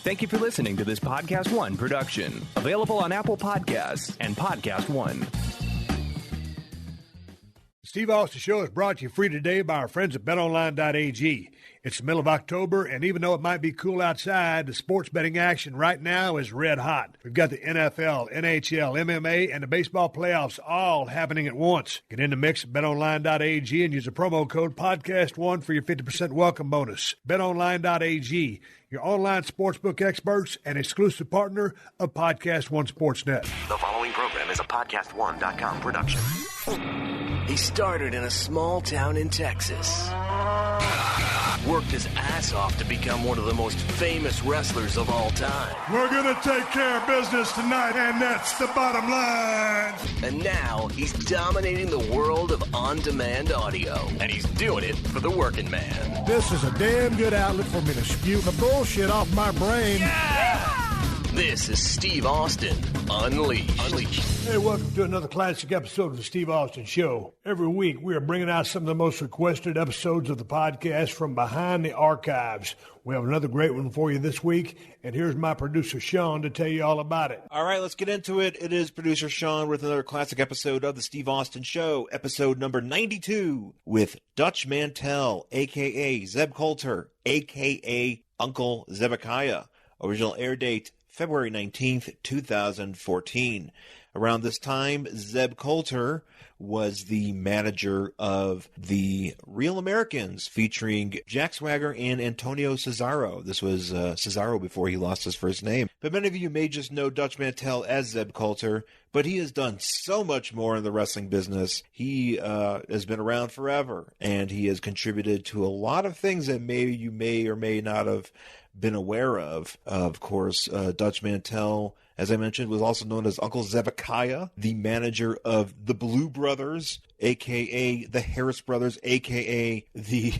Thank you for listening to this PodcastOne production. Available on Apple Podcasts and PodcastOne. Steve Austin Show is brought to you free today by our friends at betonline.ag. It's the middle of October, and even though it might be cool outside, the sports betting action right now is red hot. We've got the NFL, NHL, MMA, and the baseball playoffs all happening at once. Get in the mix at betonline.ag and use the promo code PodcastOne for your 50% welcome bonus. betonline.ag, your online sportsbook experts and exclusive partner of PodcastOne Sportsnet. The following program is a PodcastOne.com production. He started in a small town in Texas. Worked his ass off to become one of the most famous wrestlers of all time. We're going to take care of business tonight, and that's the bottom line. And now he's dominating the world of on-demand audio. And he's doing it for the working man. This is a damn good outlet for me to spew the bullshit off my brain. Yeah! This is Steve Austin Unleashed. Hey, welcome to another classic episode of the Steve Austin Show. Every week, we are bringing out some of the most requested episodes of the podcast from behind the archives. We have another great one for you this week, and here's my producer, Sean, to tell you all about it. All right, let's get into it. It is producer Sean with another classic episode of the Steve Austin Show, episode number 92, with Dutch Mantel, a.k.a. Zeb Coulter, a.k.a. Uncle Zebekiah. Original air date, February 19th, 2014. Around this time, Zeb Coulter was the manager of the Real Americans, featuring Jack Swagger and Antonio Cesaro. This was Cesaro before he lost his first name. But many of you may just know Dutch Mantel as Zeb Coulter, but he has done so much more in the wrestling business. He has been around forever, and he has contributed to a lot of things that you may or may not have been aware of. Of course, Dutch Mantel, as I mentioned, was also known as Uncle Zebekiah, the manager of the Blue Brothers, a.k.a. the Harris Brothers, a.k.a. the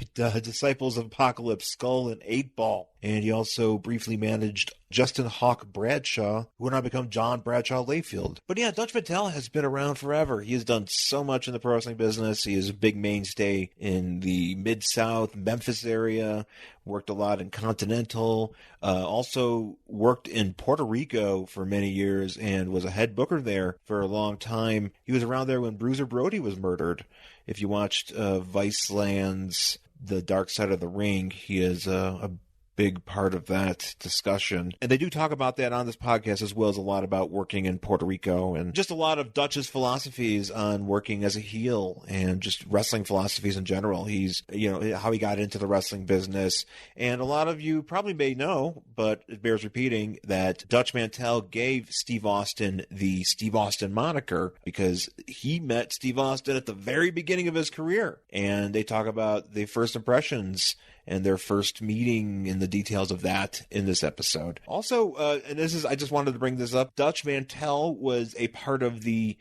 Disciples of Apocalypse, Skull and 8-Ball. And he also briefly managed Justin Hawk Bradshaw, who would now become John Bradshaw Layfield. But yeah, Dutch Mantel has been around forever. He has done so much in the pro wrestling business. He is a big mainstay in the Mid-South, Memphis area, worked a lot in Continental, also worked in Puerto Rico for many years and was a head booker there for a long time. He was around there when Bruiser Brody was murdered. If you watched Viceland's The Dark Side of the Ring, he is a big part of that discussion. And they do talk about that on this podcast, as well as a lot about working in Puerto Rico and just a lot of Dutch's philosophies on working as a heel and just wrestling philosophies in general. He's, how he got into the wrestling business. And a lot of you probably may know, but it bears repeating, that Dutch Mantel gave Steve Austin the Steve Austin moniker because he met Steve Austin at the very beginning of his career. And they talk about the first impressions and their first meeting and the details of that in this episode. Also, I just wanted to bring this up, Dutch Mantel was a part of the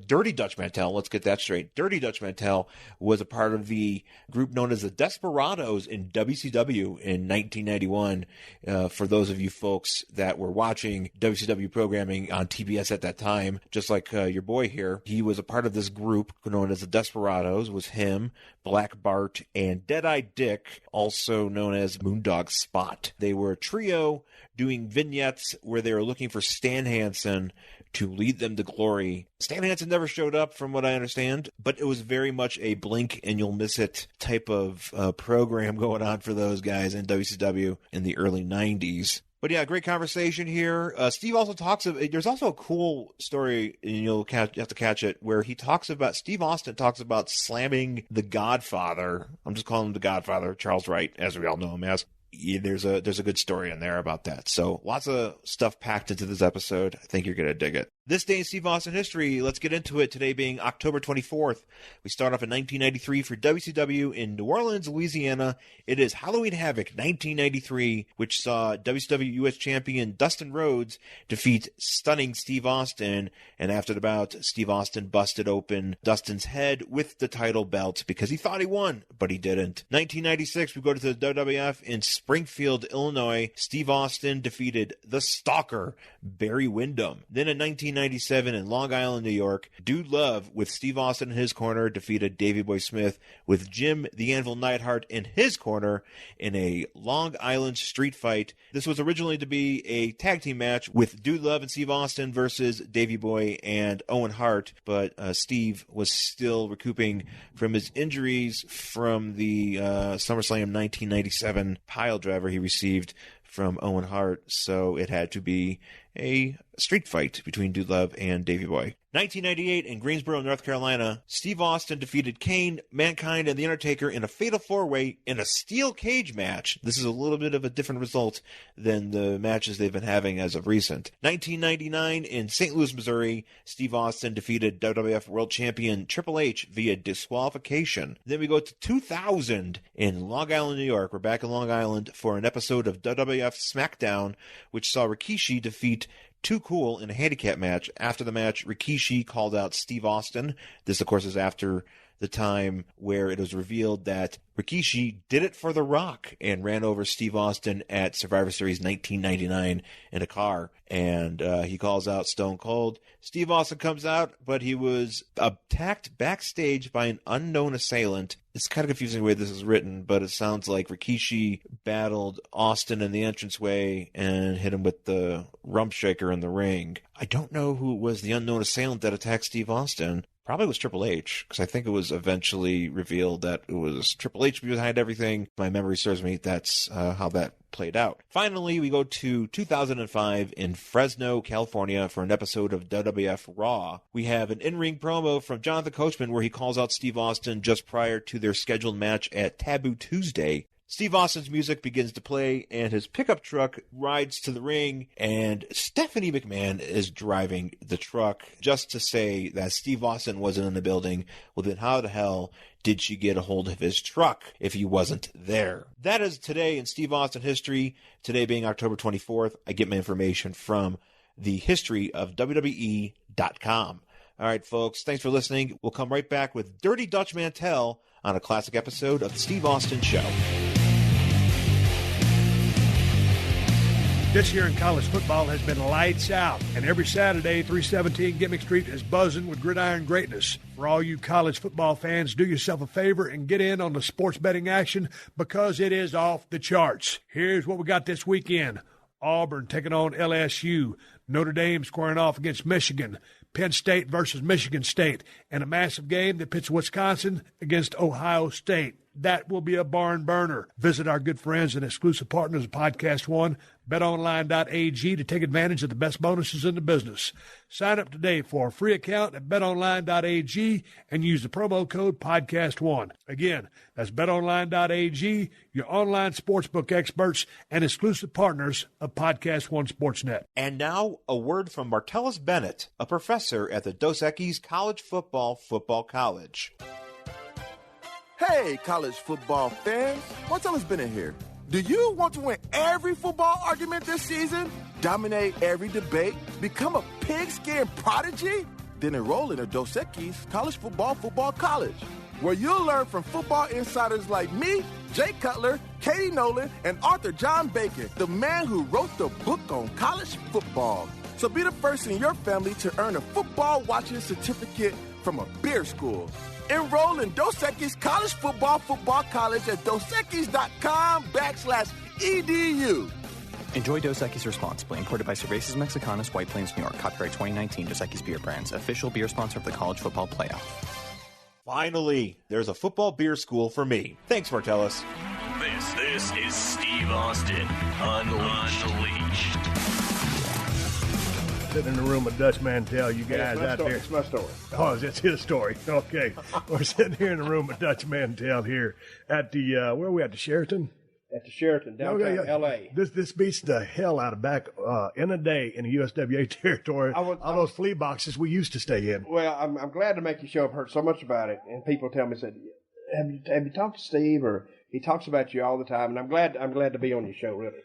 Dirty Dutch Mantel, let's get that straight. Dirty Dutch Mantel was a part of the group known as the Desperados in WCW in 1991. For those of you folks that were watching WCW programming on TBS at that time, just like your boy here, he was a part of this group known as the Desperados. It was him, Black Bart, and Deadeye Dick, also known as Moondog Spot. They were a trio doing vignettes where they were looking for Stan Hansen to lead them to glory. Stan Hansen never showed up, from what I understand, but it was very much a blink and you'll miss it type of program going on for those guys in WCW in the early 90s. But yeah, great conversation here. Steve also talks there's also a cool story, and you have to catch it, where Steve Austin talks about slamming the Godfather. I'm just calling him the Godfather, Charles Wright, as we all know him as. Yeah, there's a good story in there about that. So lots of stuff packed into this episode. I think you're going to dig it. This day in Steve Austin history, let's get into it. Today being October 24th. We start off in 1993 for WCW in New Orleans, Louisiana. It is Halloween Havoc 1993, which saw WCW US champion Dustin Rhodes defeat stunning Steve Austin. And after the bout, Steve Austin busted open Dustin's head with the title belt because he thought he won, but he didn't. 1996, we go to the WWF in Springfield, Illinois, Steve Austin defeated the Stalker, Barry Windham. Then in 1997 in Long Island, New York, Dude Love with Steve Austin in his corner defeated Davey Boy Smith with Jim the Anvil Neidhart in his corner in a Long Island street fight. This was originally to be a tag team match with Dude Love and Steve Austin versus Davey Boy and Owen Hart, but Steve was still recouping from his injuries from the SummerSlam 1997 pile driver he received from Owen Hart, so it had to be a street fight between Dude Love and Davey Boy. 1998 in Greensboro, North Carolina, Steve Austin defeated Kane, Mankind, and The Undertaker in a fatal four-way in a steel cage match. This is a little bit of a different result than the matches they've been having as of recent. 1999 in St. Louis, Missouri, Steve Austin defeated WWF World Champion Triple H via disqualification. Then we go to 2000 in Long Island, New York. We're back in Long Island for an episode of WWF SmackDown, which saw Rikishi defeat Too Cool in a handicap match. After the match, Rikishi called out Steve Austin. This, of course, is after the time where it was revealed that Rikishi did it for The Rock and ran over Steve Austin at Survivor Series 1999 in a car. And he calls out Stone Cold. Steve Austin comes out, but he was attacked backstage by an unknown assailant. It's kind of confusing the way this is written, but it sounds like Rikishi battled Austin in the entranceway and hit him with the rump shaker in the ring. I don't know who was the unknown assailant that attacked Steve Austin. Probably was Triple H, because I think it was eventually revealed that it was Triple H behind everything. If my memory serves me, that's how that played out. Finally, we go to 2005 in Fresno, California for an episode of WWF Raw. We have an in-ring promo from Jonathan Coachman where he calls out Steve Austin just prior to their scheduled match at Taboo Tuesday. Steve Austin's music begins to play, and his pickup truck rides to the ring, and Stephanie McMahon is driving the truck. Just to say that Steve Austin wasn't in the building, well then how the hell did she get a hold of his truck if he wasn't there? That is today in Steve Austin history. Today being October 24th, I get my information from the history of WWE.com. All right, folks, thanks for listening. We'll come right back with Dirty Dutch Mantel on a classic episode of The Steve Austin Show. This year in college football has been lights out, and every Saturday, 317 Gimmick Street is buzzing with gridiron greatness. For all you college football fans, do yourself a favor and get in on the sports betting action because it is off the charts. Here's what we got this weekend. Auburn taking on LSU, Notre Dame squaring off against Michigan, Penn State versus Michigan State, and a massive game that pits Wisconsin against Ohio State. That will be a barn burner. Visit our good friends and exclusive partners of PodcastOne, betonline.ag, to take advantage of the best bonuses in the business. Sign up today for a free account at betonline.ag and use the promo code PodcastOne. Again, that's betonline.ag, your online sportsbook experts and exclusive partners of PodcastOne Sportsnet. And now, a word from Martellus Bennett, a professor at the Dos Equis College Football College. Hey, college football fans. Martellus Bennett here. Do you want to win every football argument this season? Dominate every debate? Become a pigskin prodigy? Then enroll in a Dos Equis College Football College, where you'll learn from football insiders like me, Jay Cutler, Katie Nolan, and Arthur John Bacon, the man who wrote the book on college football. So be the first in your family to earn a football watching certificate from a beer school. Enroll in Dos Equis College Football College at dosequis.com/edu. Enjoy Dos Equis responsibly. Imported by Cervezas Mexicanas, White Plains, New York. Copyright 2019. Dos Equis Beer Brands. Official beer sponsor of the College Football Playoff. Finally, there's a football beer school for me. Thanks, Martellus. This is Steve Austin Unleashed. Sitting in the room with Dutch Mantel, you guys out there. It's my story. Oh, it's his story. Okay. We're sitting here in the room with Dutch Mantel here at the, where are we at, the Sheraton? At the Sheraton, downtown L.A. This beats the hell out of back in a day in the USWA territory. All those flea boxes we used to stay in. Well, I'm glad to make your show. I've heard so much about it, and people tell me, said, have you talked to Steve? Or he talks about you all the time, and I'm glad to be on your show, really.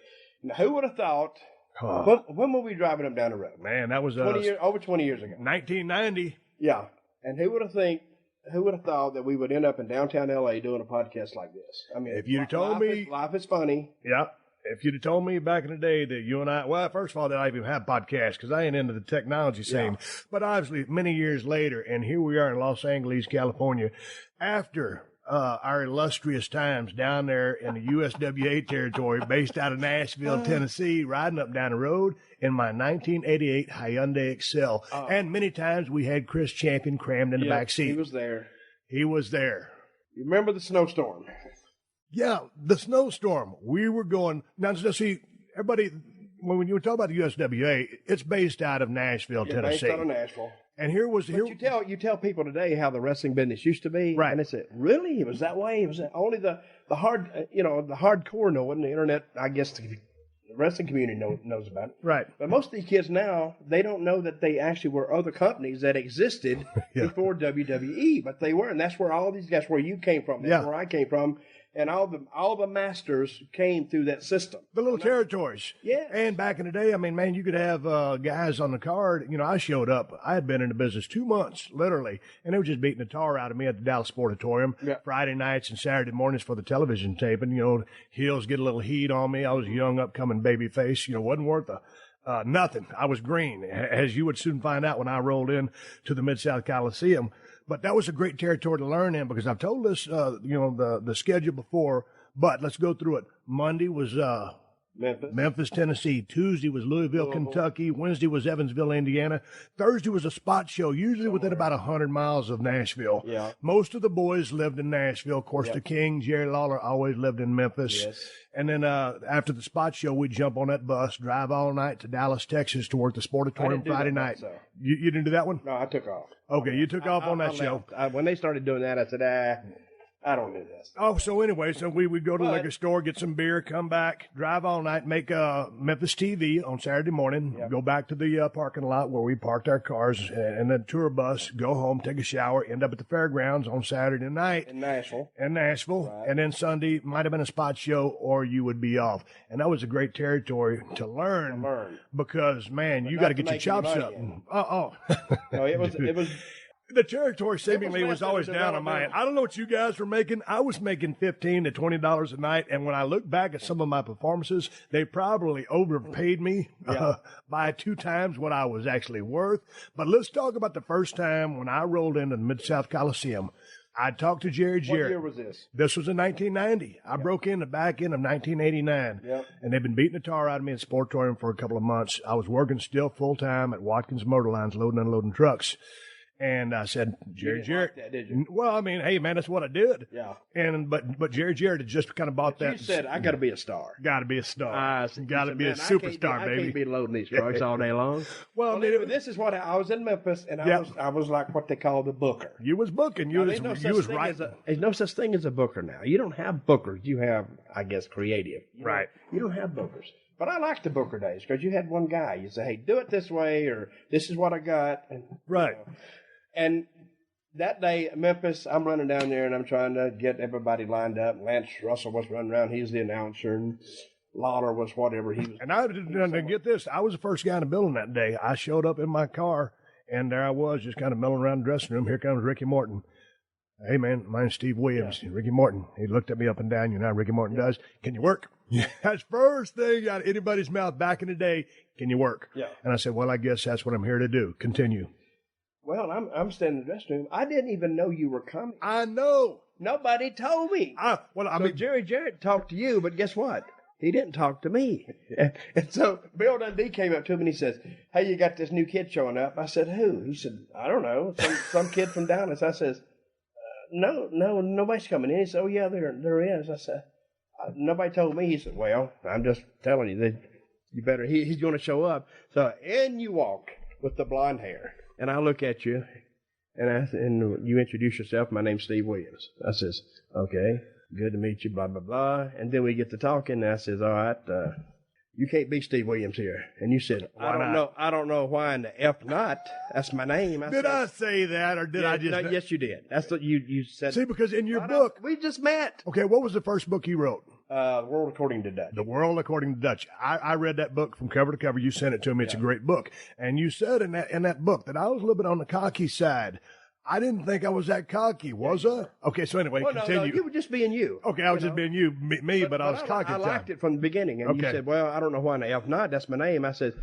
Now, who would have thought? When were we driving up down the road? Man, that was over 20 years ago. 1990. Yeah, and who would have think who would have thought that we would end up in downtown L.A. doing a podcast like this? I mean, if you'd have told me, life is funny. Yeah. If you'd have told me back in the day that you and I, well, first of all, that I even have podcasts because I ain't into the technology scene. Yeah. But obviously, many years later, and here we are in Los Angeles, California, after our illustrious times down there in the USWA territory, based out of Nashville, Tennessee, riding up down the road in my 1988 Hyundai Excel. And many times we had Chris Champion crammed in the back seat. He was there. He was there. You remember the snowstorm? Yeah, the snowstorm. We were going. Now, see, everybody, when you talk about the USWA, it's based out of Nashville, Tennessee. Based out of Nashville. And here was but you tell people today how the wrestling business used to be, right? And they said, really, it was that way. It was only the hard, the hardcore know it, and the internet. I guess the wrestling community knows about it, right? But most of these kids now, they don't know that they actually were other companies that existed before WWE, but they were, and that's where all these guys, where you came from, that's where I came from. And all the masters came through that system. The little territories. Yeah. And back in the day, I mean, man, you could have guys on the card. You know, I showed up. I had been in the business 2 months, literally, and they were just beating the tar out of me at the Dallas Sportatorium Friday nights and Saturday mornings for the television taping. You know, heels get a little heat on me. I was a young, upcoming baby face. You know, wasn't worth nothing. I was green, as you would soon find out when I rolled in to the Mid-South Coliseum. But that was a great territory to learn in because I've told this, the schedule before, but let's go through it. Monday was Memphis, Tennessee. Tuesday was Louisville, Kentucky. Wednesday was Evansville, Indiana. Thursday was a spot show, usually within about 100 miles of Nashville. Yeah. Most of the boys lived in Nashville. Of course, the King, Jerry Lawler, always lived in Memphis. Yes. And then after the spot show, we'd jump on that bus, drive all night to Dallas, Texas to work the Sportatorium Friday night. So. You didn't do that one? No, I took off. Okay, you took off on that show. When they started doing that, I said, I don't do this. Oh, so anyway, we would go to the liquor store, get some beer, come back, drive all night, make Memphis TV on Saturday morning, go back to the parking lot where we parked our cars, and then tour bus, go home, take a shower, end up at the fairgrounds on Saturday night. In Nashville. Right. And then Sunday might have been a spot show or you would be off. And that was a great territory to learn. Because, man, you got to get your chops up. No, it was... The territory seemingly was always down on mine. I don't know what you guys were making. I was making $15 to $20 a night, and when I look back at some of my performances, they probably overpaid me by 2 times what I was actually worth. But let's talk about the first time when I rolled into the Mid-South Coliseum. I talked to Jerry Jarrett. What year was this? This was in 1990. I broke in the back end of 1989. And they've been beating the tar out of me in Sportatorium for a couple of months. I was working still full-time at Watkins Motor Lines, loading and unloading trucks. And I said, Jerry Jarrett. Like that, did you? Well, I mean, hey, man, that's what I did. Yeah. And but Jerry Jarrett had just kind of bought that. You said, I got to be a star. Got to be a star. Got to be a superstar, baby. I can't be loading these trucks all day long. Well, this is what I was in Memphis, and I was like what they call the booker. You was booking. You was right. There's no such thing as a booker now. You don't have bookers. You have, I guess, creative. Right. You don't have bookers. But I like the booker days because you had one guy. You say, hey, do it this way, or this is what I got. And, right. And that day, Memphis, I'm running down there and I'm trying to get everybody lined up. Lance Russell was running around. He was the announcer. And Lawler was whatever he was. And I didn't get this. I was the first guy in the building that day. I showed up in my car, and there I was just kind of milling around the dressing room. Here comes Ricky Morton. Hey, man, my name's Steve Williams. Yeah. Ricky Morton. He looked at me up and down. You know how Ricky Morton does. Can you work? That's first thing out of anybody's mouth back in the day. Can you work? Yeah. And I said, well, I guess that's what I'm here to do. Continue. Well, I'm standing in the dressing room. I didn't even know you were coming. I know. Nobody told me. I mean, Jerry Jarrett talked to you, but guess what? He didn't talk to me. And so Bill Dundee came up to me and he says, hey, you got this new kid showing up. I said, who? He said, I don't know. Some kid from Dallas. I says, no, nobody's coming in. He said, oh, yeah, there is. I said, nobody told me. He said, well, I'm just telling you that you better, he's going to show up. So in you walk with the blonde hair. And I look at you, and you introduce yourself. My name's Steve Williams. I says, okay, good to meet you, blah, blah, blah. And then we get to talking, and I says, all right, you can't be Steve Williams here. And you said, I don't know why in the F not. That's my name. I say that, or did I just? No, yes, you did. That's what you said. See, because in your book. We just met. Okay, what was the first book you wrote? The World According to Dutch. The World According to Dutch. I read that book from cover to cover. You sent it to me. It's a great book. And you said in that book that I was a little bit on the cocky side. I didn't think I was that cocky, was I? Okay, so anyway, continue. No, you were just being you. Okay, I was just being me, but I was cocky. I liked it from the beginning. And Okay. you said, well, I don't know why now. If not, that's my name. I said,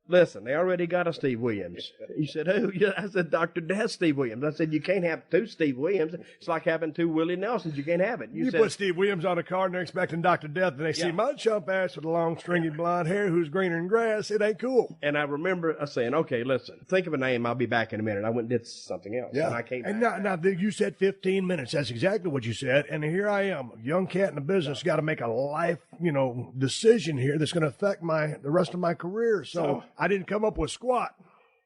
listen, they already got a Steve Williams. You said, who? I said, Dr. Death Steve Williams. I said, you can't have two Steve Williams. It's like having two Willie Nelsons. You can't have it. You said, put Steve Williams on a card and they're expecting Dr. Death, and they see my chump ass with a long, stringy blonde hair who's greener than grass. It ain't cool. And I remember saying, okay, listen, think of a name. I'll be back in a minute. I went and did something else. Yeah. And I came back. And now you said 15 minutes. That's exactly what you said. And here I am, a young cat in the business, got to make a life, decision here that's going to affect the rest of my career. So I didn't come up with squat.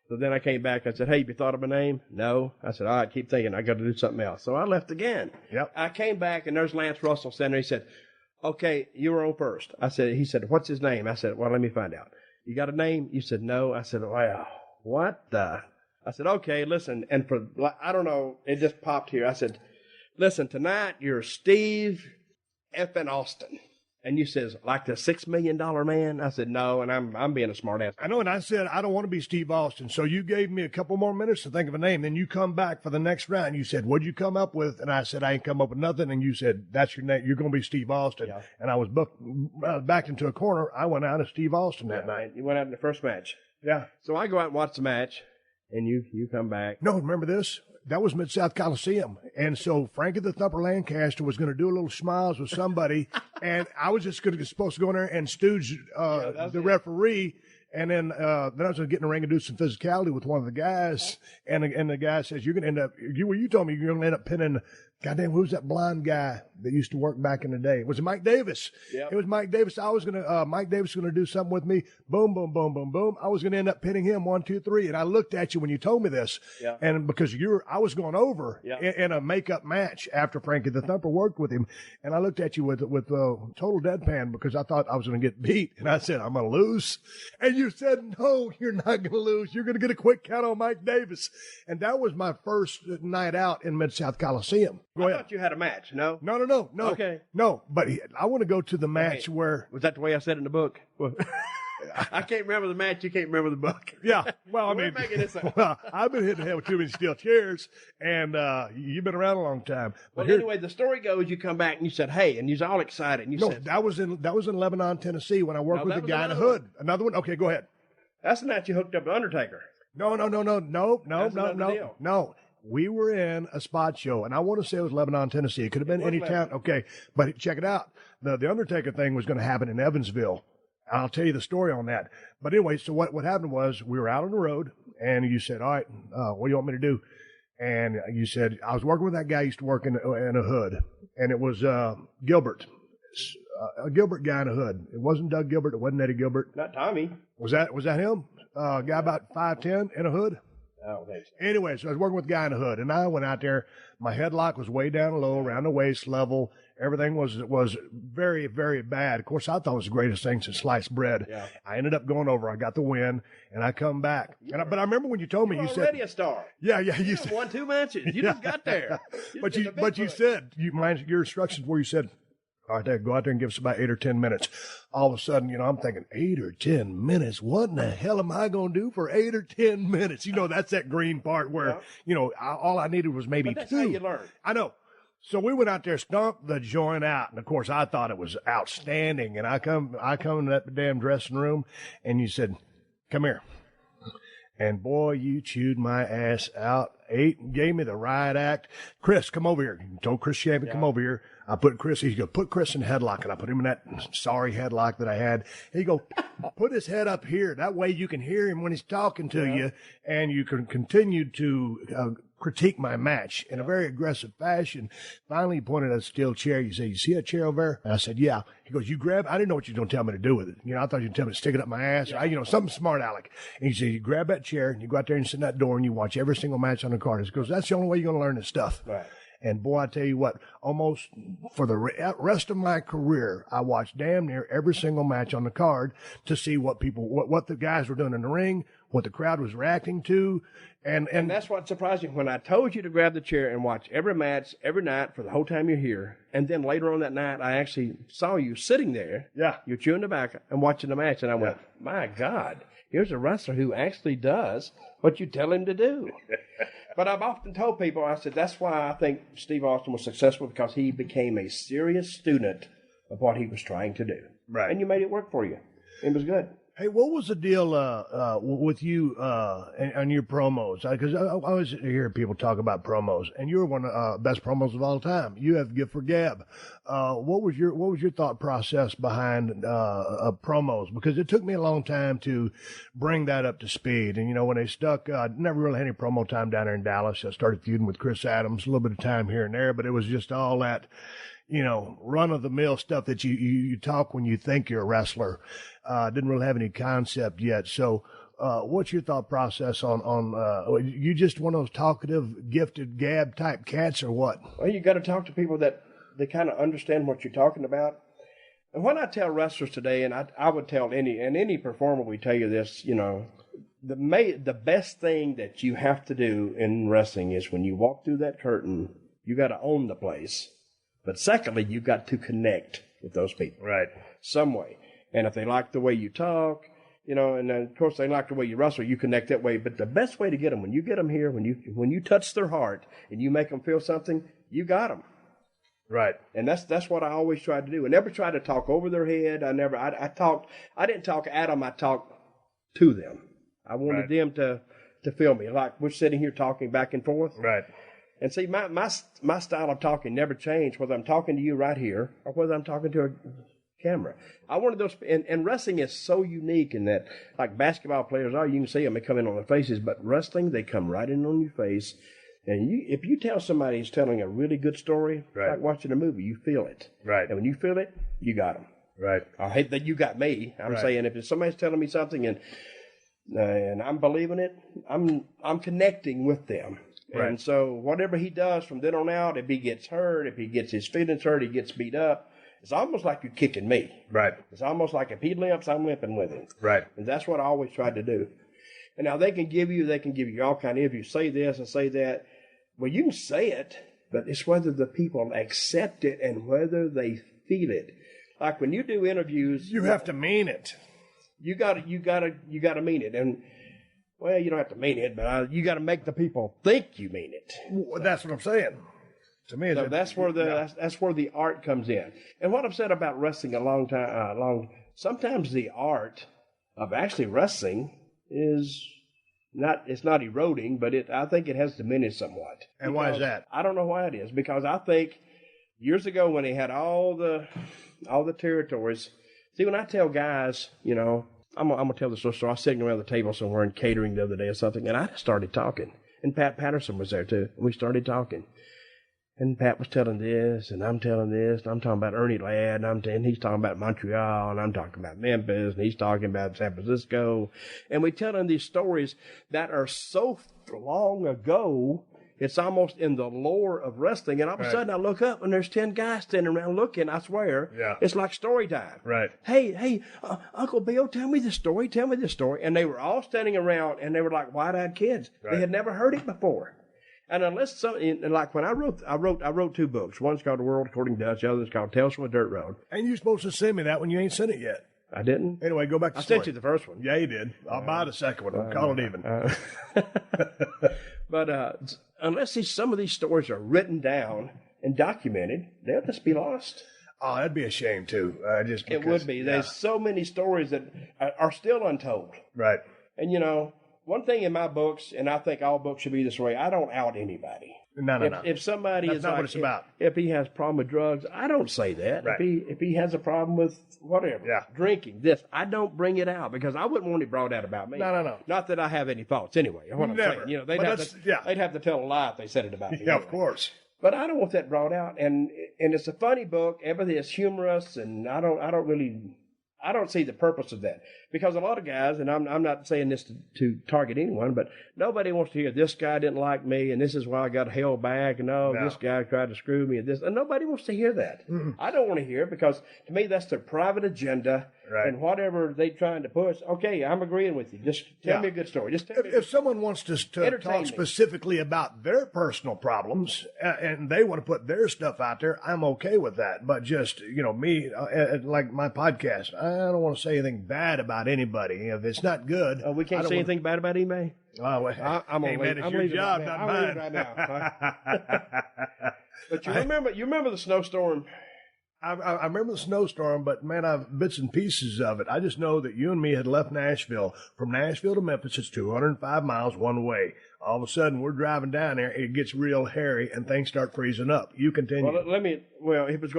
So then I came back. I said, hey, have you thought of a name? No. I said, all right, keep thinking. I got to do something else. So I left again. Yep. I came back, and there's Lance Russell sitting there. He said, okay, you were on first. He said, what's his name? I said, well, let me find out. You got a name? You said, no. I said, wow, what the? I said, okay, listen. And I don't know, it just popped here. I said, listen, tonight you're Steve effing Austin. And you says, like the $6 million man? I said, no, and I'm being a smart ass. I know, and I said, I don't want to be Steve Austin. So you gave me a couple more minutes to think of a name. Then you come back for the next round. You said, what'd you come up with? And I said, I ain't come up with nothing. And you said, that's your name. You're going to be Steve Austin. Yeah. And I was backed into a corner. I went out as Steve Austin that night. You went out in the first match. Yeah. So I go out and watch the match, and you come back. No, remember this? That was Mid-South Coliseum. And so Frankie the Thumper Lancaster was going to do a little smiles with somebody, and I was just supposed to go in there and stooge the referee. And then I was going to get in the ring and do some physicality with one of the guys. And the guy says, you're going to end up, you told me you're going to end up pinning, goddamn, who's that blonde guy that used to work back in the day? Was it Mike Davis? Yep. It was Mike Davis. Mike Davis was going to do something with me. Boom, boom, boom, boom, boom. I was going to end up pinning him 1, 2, 3. And I looked at you when you told me this. Yep. And because I was going over in a makeup match after Frankie the Thumper worked with him. And I looked at you with total deadpan because I thought I was going to get beat. And I said, I'm going to lose. And you said, no, you're not going to lose. You're going to get a quick count on Mike Davis. And that was my first night out in Mid-South Coliseum. I thought you had a match. No? No. Okay. No, but I want to go to the match where... Was that the way I said in the book? I can't remember the match. You can't remember the book. Yeah. Well, I've been hitting the head with too many steel chairs, and you've been around a long time. But anyway, the story goes, you come back and you said, hey, and you was all excited. And you said, that was in Lebanon, Tennessee, when I worked with the guy in the hood. Another one? Okay, go ahead. That's the night you hooked up the Undertaker. No. We were in a spot show, and I want to say it was Lebanon, Tennessee. It could have been any town. Okay, but check it out. The Undertaker thing was going to happen in Evansville. I'll tell you the story on that. But anyway, so what happened was we were out on the road, and you said, all right, what do you want me to do? And you said, I was working with that guy who used to work in a hood, and it was Gilbert. A Gilbert guy in a hood. It wasn't Doug Gilbert. It wasn't Eddie Gilbert. Not Tommy. Was that him? Guy about 5'10" in a hood? I don't think so. Anyway, so I was working with a guy in a hood, and I went out there. My headlock was way down low, around the waist level. Everything was very, very bad. Of course, I thought it was the greatest thing since sliced bread. Yeah. I ended up going over. I got the win, and I come back. But I remember when you told me, you said, already a star. Yeah. You said, won 2 matches. You just got there. But you said, your instructions where you said, all right, go out there and give us about 8 or 10 minutes. All of a sudden, I'm thinking, 8 or 10 minutes? What in the hell am I going to do for 8 or 10 minutes? That's that green part where, all I needed was maybe 2. That's how you learn. I know. So we went out there, stomped the joint out. And of course, I thought it was outstanding. And I come in that damn dressing room, and you said, come here. And boy, you chewed my ass out. Gave me the riot act. Chris, come over here. You told Chris Champion, come over here. I put Chris, he's going to put Chris in headlock, and I put him in that sorry headlock that I had. He go, put his head up here. That way you can hear him when he's talking to you, and you can continue to critique my match in a very aggressive fashion. Finally, he pointed at a steel chair. You say, you see that chair over there? And I said, yeah. He goes, you grab, I didn't know what you were going to tell me to do with it. I thought you were telling me to stick it up my ass, or, something smart aleck. And he said, you grab that chair, and you go out there and sit in that door, and you watch every single match on the card. He goes, that's the only way you're going to learn this stuff. Right. And boy, I tell you what, almost for the rest of my career, I watched damn near every single match on the card to see what the guys were doing in the ring, what the crowd was reacting to. And that's what surprised me when I told you to grab the chair and watch every match every night for the whole time you're here. And then later on that night, I actually saw you sitting there. Yeah. You're chewing tobacco and watching the match. And I went, my God, here's a wrestler who actually does what you tell him to do. But I've often told people, I said, that's why I think Steve Austin was successful, because he became a serious student of what he was trying to do. Right. And you made it work for you. It was good. Hey, what was the deal with you and your promos? Because I always hear people talk about promos, and you're one of the best promos of all time. You have gift for gab. What was your thought process behind promos? Because it took me a long time to bring that up to speed. And, when they stuck, I never really had any promo time down there in Dallas. I started feuding with Chris Adams, a little bit of time here and there, but it was just all that, run-of-the-mill stuff that you talk when you think you're a wrestler. Didn't really have any concept yet. So what's your thought process on you just one of those talkative, gifted gab type cats or what? Well, you got to talk to people that they kind of understand what you're talking about. And when I tell wrestlers today, and I would tell any performer, we tell you this, the best thing that you have to do in wrestling is when you walk through that curtain, you got to own the place. But secondly, you got to connect with those people. Right. Some way. And if they like the way you talk, and then, of course they like the way you wrestle, you connect that way. But the best way to get them, when you get them here, when you touch their heart and you make them feel something, you got them. Right. And that's what I always tried to do. I never tried to talk over their head. I didn't talk at them, I talked to them. I wanted them to feel me. Like we're sitting here talking back and forth. Right. And see, my style of talking never changed, whether I'm talking to you right here or whether I'm talking to a camera. I wanted those, and wrestling is so unique in that, like basketball players are, you can see them, they come in on their faces, but wrestling, they come right in on your face. And if you tell somebody who's telling a really good story, right. like watching a movie, you feel it. Right. And when you feel it, you got them. Right. I hate that you got me. I'm right. saying if somebody's telling me something and I'm believing it, I'm connecting with them. Right. And so whatever he does from then on out, if he gets hurt, if he gets his feelings hurt, he gets beat up, it's almost like you're kicking me. Right. It's almost like if he limps, I'm limping with him. Right. And that's what I always tried to do. And now they can give you all kind of, if you say this and say that, well, you can say it, but it's whether the people accept it and whether they feel it. Like when you do interviews, you have to mean it. You gotta mean it. And well, you don't have to mean it, but you got to make the people think you mean it. Well, that's what I'm saying. To me, so that's where the art comes in. And what I've said about wrestling sometimes the art of actually wrestling is it's not eroding, but I think it has diminished somewhat. And why is that? I don't know why it is, because I think years ago when they had all the territories. See, when I tell guys, I'm going to tell this story. I was sitting around the table somewhere in catering the other day or something, and I started talking. And Pat Patterson was there, too. And we started talking. And Pat was telling this, and I'm telling this, and I'm talking about Ernie Ladd, and he's talking about Montreal, and I'm talking about Memphis, and he's talking about San Francisco. And we telling these stories that are so long ago, it's almost in the lore of wrestling. And all of a sudden I look up and there's 10 guys standing around looking, I swear. Yeah. It's like story time. Right. Hey, Uncle Bill, tell me this story. And they were all standing around and they were like wide-eyed kids. Right. They had never heard it before. And like when I wrote 2 books. One's called The World According to Dutch. The other's called Tales from a Dirt Road. And you're supposed to send me that one. You ain't sent it yet. I didn't? Anyway, go back to I sent you the first one. Yeah, you did. I'll buy the second one. We'll call it even. But unless some of these stories are written down and documented, they'll just be lost. Oh, that'd be a shame, too. It would be. Yeah. There's so many stories that are still untold. Right. And, one thing in my books, and I think all books should be this way, I don't out anybody. No. If somebody That's is not like, what it's about. If he has a problem with drugs, I don't say that. Right. If he has a problem with whatever, drinking, this, I don't bring it out because I wouldn't want it brought out about me. No. Not that I have any thoughts anyway. What Never. I'm saying, they'd have to tell a lie if they said it about me. Yeah, anyway. of course. But I don't want that brought out, and it's a funny book. Everything is humorous, and I don't see the purpose of that. Because a lot of guys, and I'm not saying this to target anyone, but nobody wants to hear this guy didn't like me, and this is why I got held back, and this guy tried to screw me, and nobody wants to hear that. Mm-hmm. I don't want to hear it because to me that's their private agenda, and whatever they're trying to push. Okay, I'm agreeing with you. Just tell me a good story. Just tell me. If someone wants to talk specifically about their personal problems and they want to put their stuff out there, I'm okay with that. But just me, like my podcast, I don't want to say anything bad about about anybody. If it's not good, we can't say anything bad about eBay. Oh, well, I'm hey, man, it's your job, not mine. right now. But you remember the snowstorm? I remember the snowstorm, but man, I've bits and pieces of it. I just know that you and me had left Nashville. From Nashville to Memphis, it's 205 miles one way. All of a sudden, we're driving down there, it gets real hairy, and things start freezing up. You continue. Well, it was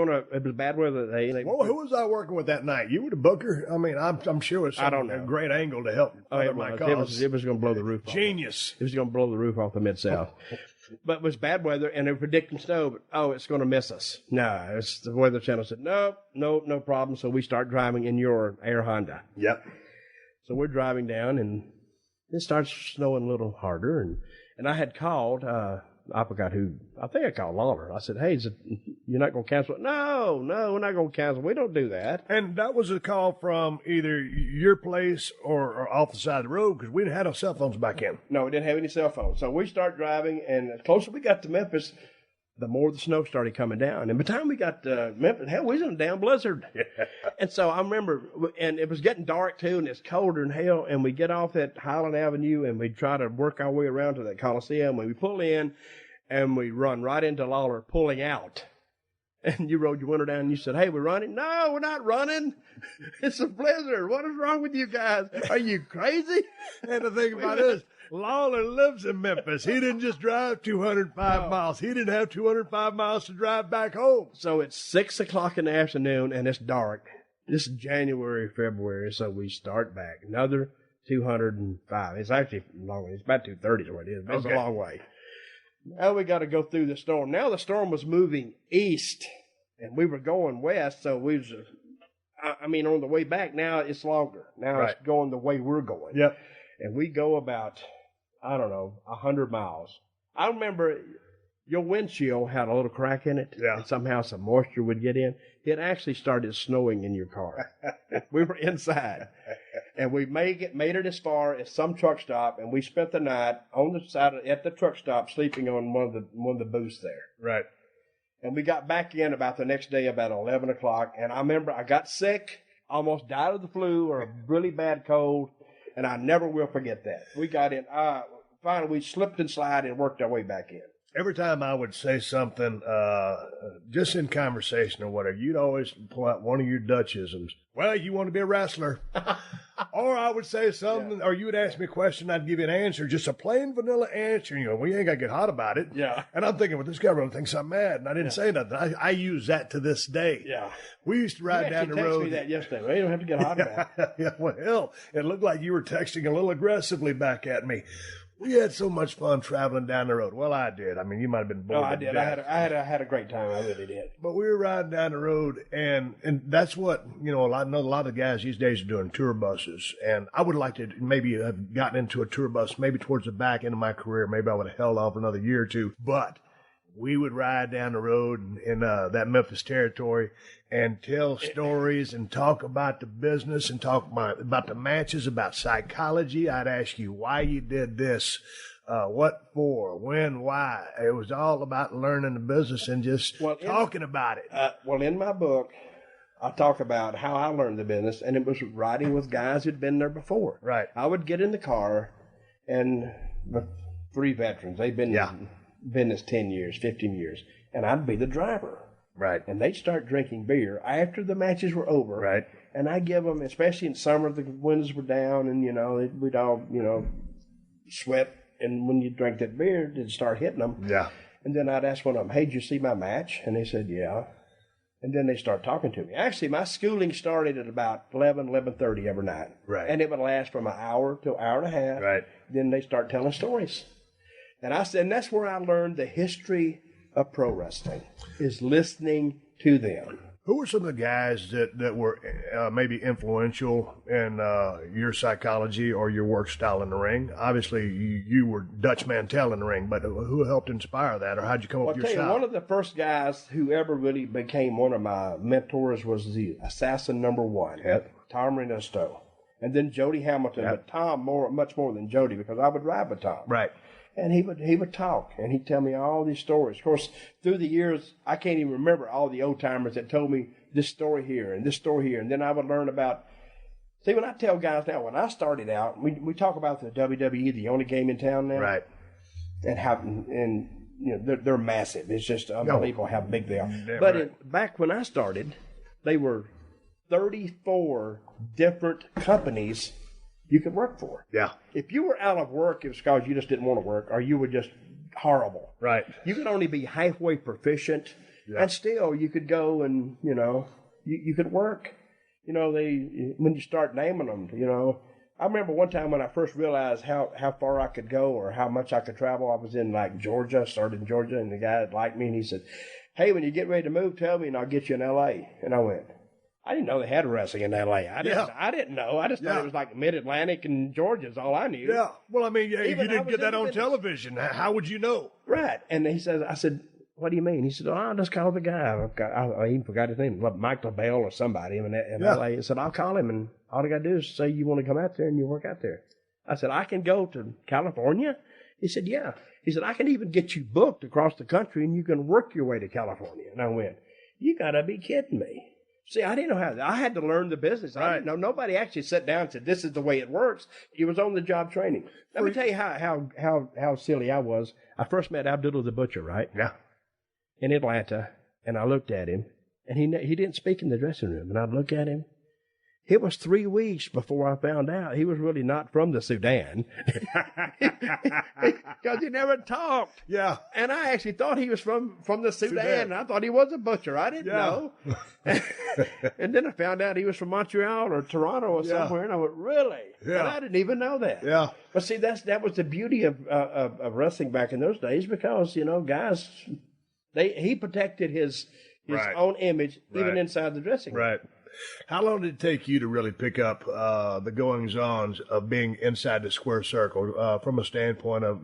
bad weather that day. Well, who was I working with that night? You were the booker? I mean, I'm sure it's a great angle to help my cause. It was going to blow the roof off. Genius. It was going to blow the roof off the Mid-South. But it was bad weather, and they were predicting snow, but, it's going to miss us. No, the Weather Channel said, no problem. So we start driving in your Air Honda. Yep. So we're driving down, and it starts snowing a little harder, and I had called, I forgot who, I think I called Lawler. I said, hey, you're not going to cancel it? No, we're not going to cancel. We don't do that. And that was a call from either your place or off the side of the road, because we didn't have no cell phones back in. No, we didn't have any cell phones. So we start driving, and the closer we got to Memphis, the more the snow started coming down. And by the time we got to Memphis, hell, we was in a damn blizzard. And so I remember, and it was getting dark too, and it's colder than hell, and we get off at Highland Avenue, and we try to work our way around to that Coliseum. When we pull in, and we run right into Lawler pulling out. And you rode your window down and you said, hey, we're running? No, we're not running. It's a blizzard. What is wrong with you guys? Are you crazy? And the thing about it is, Lawler lives in Memphis. He didn't just drive 205 miles. He didn't have 205 miles to drive back home. So it's 6 o'clock in the afternoon and it's dark. This is January, February. So we start back. Another 205. It's actually long. It's about 230 is what it is. But it's a long way. Now we got to go through the storm. Now the storm was moving east, and we were going west. So we was, on the way back. Now it's longer. Now it's going the way we're going. Yep. And we go about, 100 miles. I remember your windshield had a little crack in it, and somehow some moisture would get in. It actually started snowing in your car. We were inside. And we made it as far as some truck stop, and we spent the night on the side at the truck stop, sleeping on one of the booths there. Right. And we got back in about the next day, about 11 o'clock. And I remember I got sick, almost died of the flu or a really bad cold, and I never will forget that. We got in. Finally, we slipped and slid and worked our way back in. Every time I would say something, just in conversation or whatever, you'd always pull out one of your Dutchisms. Well, you want to be a wrestler. Or I would say something, or you would ask me a question, I'd give you an answer, just a plain vanilla answer. And you go, well, you ain't got to get hot about it. Yeah. And I'm thinking, well, this guy really thinks I'm mad. And I didn't say nothing. I use that to this day. Yeah. We used to ride down the road. You texted me that yesterday. Well, you don't have to get hot about it. Yeah, well, hell, it looked like you were texting a little aggressively back at me. We had so much fun traveling down the road. Well, I did. I mean, you might have been bored. No, I did. I had a great time. I really did. But we were riding down the road, and that's what, I know a lot of guys these days are doing tour buses. And I would like to maybe have gotten into a tour bus maybe towards the back end of my career. Maybe I would have held off another year or two. But we would ride down the road in that Memphis territory and tell stories and talk about the business and talk about the matches, about psychology. I'd ask you why you did this, what for, when, why. It was all about learning the business and just talking about it. In my book, I talk about how I learned the business, and it was riding with guys who'd been there before. Right. I would get in the car, and the 3 veterans, they've been in business 10 years, 15 years, and I'd be the driver. Right. And they'd start drinking beer after the matches were over. Right. And I give them, especially in summer, the windows were down, and, we'd all, sweat. And when you drank that beer, it'd start hitting them. Yeah. And then I'd ask one of them, hey, did you see my match? And they said, yeah. And then they start talking to me. Actually, my schooling started at about 11:30 every night. Right. And it would last from an hour to an hour and a half. Right. Then they start telling stories. And I said, and that's where I learned the history of pro wrestling, is listening to them. Who were some of the guys that were maybe influential in your psychology or your work style in the ring? Obviously, you were Dutch Mantel in the ring, but who helped inspire that, or how'd you come up with your style? One of the first guys who ever really became one of my mentors was the assassin number 1, Tom Renesto. And then Jody Hamilton, but Tom much more than Jody, because I would ride with Tom. Right. And he would talk, and he'd tell me all these stories. Of course, through the years, I can't even remember all the old-timers that told me this story here and this story here. And then I would learn about See, when I tell guys now, when I started out, we talk about the WWE, the only game in town now. Right. And they're massive. It's just unbelievable how big they are. But back when I started, they were 34 different companies you could work for. Yeah. If you were out of work, it was because you just didn't want to work, or you were just horrible. Right. You could only be halfway proficient, and still you could go and, you could work. When you start naming them, I remember one time when I first realized how far I could go or how much I could travel. I was in Georgia, started in Georgia, and the guy liked me, and he said, "Hey, when you get ready to move, tell me, and I'll get you in L.A." And I went, I didn't know they had wrestling in L.A. I didn't know. I just thought it was like Mid-Atlantic and Georgia is all I knew. Yeah. Well, I mean, if you didn't get that on television, how would you know? Right. And I said, "What do you mean?" He said, "Oh, just call the guy." I even forgot his name, Michael Bell or somebody in L.A. I said, "I'll call him, and all I got to do is say you want to come out there and you work out there." I said, "I can go to California?" He said, "Yeah." He said, "I can even get you booked across the country and you can work your way to California." And I went, "You got to be kidding me." See, I didn't know how. I had to learn the business. I didn't know. Nobody actually sat down and said, "This is the way it works." It was on the job training. Let me tell you how silly I was. I first met Abdullah the Butcher, right? Yeah. In Atlanta, and I looked at him, and he didn't speak in the dressing room, and I'd look at him. It was 3 weeks before I found out he was really not from the Sudan, because he never talked. Yeah. And I actually thought he was from the Sudan. And I thought he was a butcher. I didn't know. And then I found out he was from Montreal or Toronto or somewhere, and I went, "Really?" Yeah. And I didn't even know that. Yeah. But see, that was the beauty of wrestling back in those days, because guys, he protected his own image even inside the dressing room. Right. How long did it take you to really pick up the goings-ons of being inside the square circle from a standpoint of,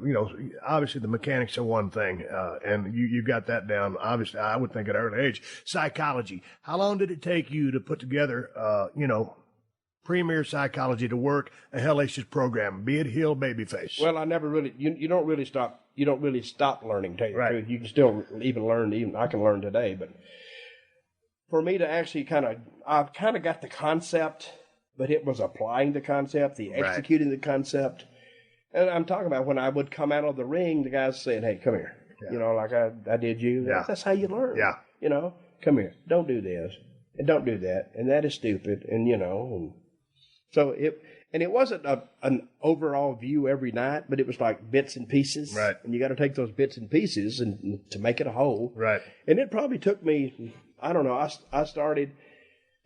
obviously the mechanics are one thing, and you got that down, obviously, I would think at an early age. Psychology. How long did it take you to put together, premier psychology to work a hellacious program, be it heel, babyface? Well, I never really, you don't really stop learning, tell you the truth. You can still even learn, I can learn today, but for me to actually I've kind of got the concept, but it was applying the concept, executing the concept. And I'm talking about when I would come out of the ring, the guys saying, "Hey, come here." Yeah. Like I did you. Yeah. That's how you learn. Yeah. Come here. Don't do this. And don't do that. And that is stupid. And, and so it wasn't an overall view every night, but it was like bits and pieces. Right. And you got to take those bits and pieces and to make it a whole. Right. And it probably took me, I don't know,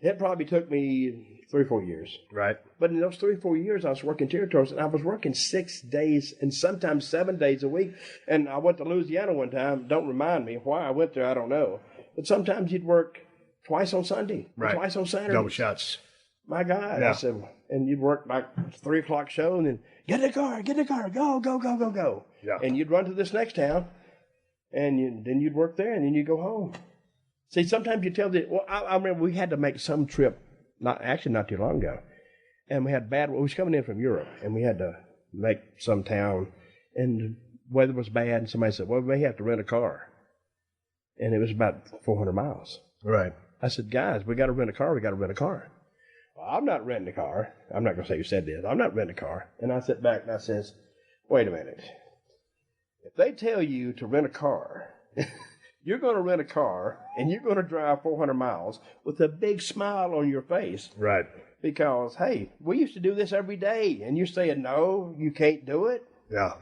it probably took me 3 or 4 years. Right. But in those 3 or 4 years, I was working territories, and I was working 6 days and sometimes 7 days a week. And I went to Louisiana one time. Don't remind me why I went there. I don't know. But sometimes you'd work twice on Sunday, twice on Saturday. Double shots. My God. Yeah. I said, and you'd work like 3 o'clock show, and then get in the car, go. Yeah. And you'd run to this next town, and then you'd work there, and then you'd go home. See, sometimes you tell I remember we had to make some trip, not too long ago, and we was coming in from Europe, and we had to make some town, and the weather was bad, and somebody said, "Well, we may have to rent a car." And it was about 400 miles. Right. I said, "Guys, we got to rent a car. Well, I'm not renting a car. I'm not going to say who said this. I'm not renting a car. And I sit back and I says, "Wait a minute. If they tell you to rent a car, you're going to rent a car and you're going to drive 400 miles with a big smile on your face." Right. Because, hey, we used to do this every day. And you're saying, "No, you can't do it." Yeah.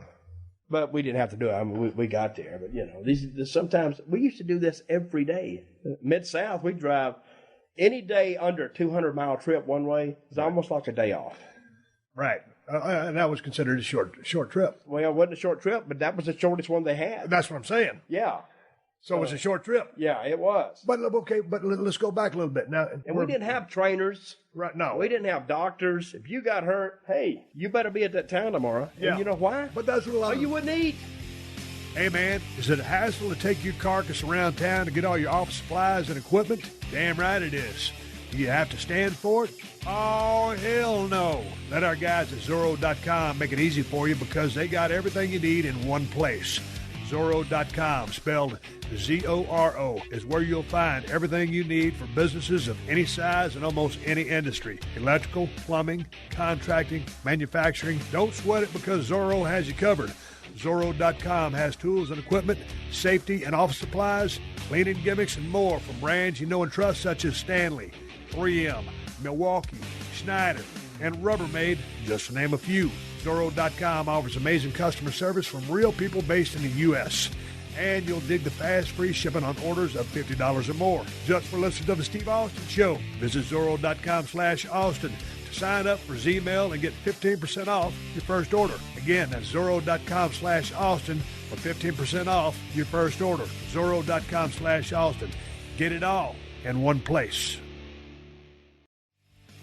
But we didn't have to do it. I mean, we got there. But, sometimes we used to do this every day. Mid-South, we drive any day under 200-mile trip one way is almost like a day off. Right. And that was considered a short trip. Well, it wasn't a short trip, but that was the shortest one they had. That's what I'm saying. Yeah. So it was a short trip. Yeah, it was. But let's go back a little bit now. And we didn't have trainers. Right. No. We didn't have doctors. If you got hurt, hey, you better be at that town tomorrow. Yeah. And you know why? But that's what a lot of... you wouldn't eat. Hey, man, is it a hassle to take your carcass around town to get all your office supplies and equipment? Damn right it is. Do you have to stand for it? Oh, hell no. Let our guys at Zorro.com make it easy for you, because they got everything you need in one place. Zorro.com, spelled Z-O-R-O, is where you'll find everything you need for businesses of any size and almost any industry. Electrical, plumbing, contracting, manufacturing. Don't sweat it because Zorro has you covered. Zorro.com has tools and equipment, safety and office supplies, cleaning gimmicks, and more from brands you know and trust such as Stanley, 3M, Milwaukee, Schneider, and Rubbermaid, just to name a few. Zorro.com offers amazing customer service from real people based in the U.S. And you'll dig the fast, free shipping on orders of $50 or more. Just for listeners of the Steve Austin Show, visit Zorro.com/Austin to sign up for Z-Mail and get 15% off your first order. Again, that's Zorro.com/Austin for 15% off your first order. Zorro.com/Austin. Get it all in one place.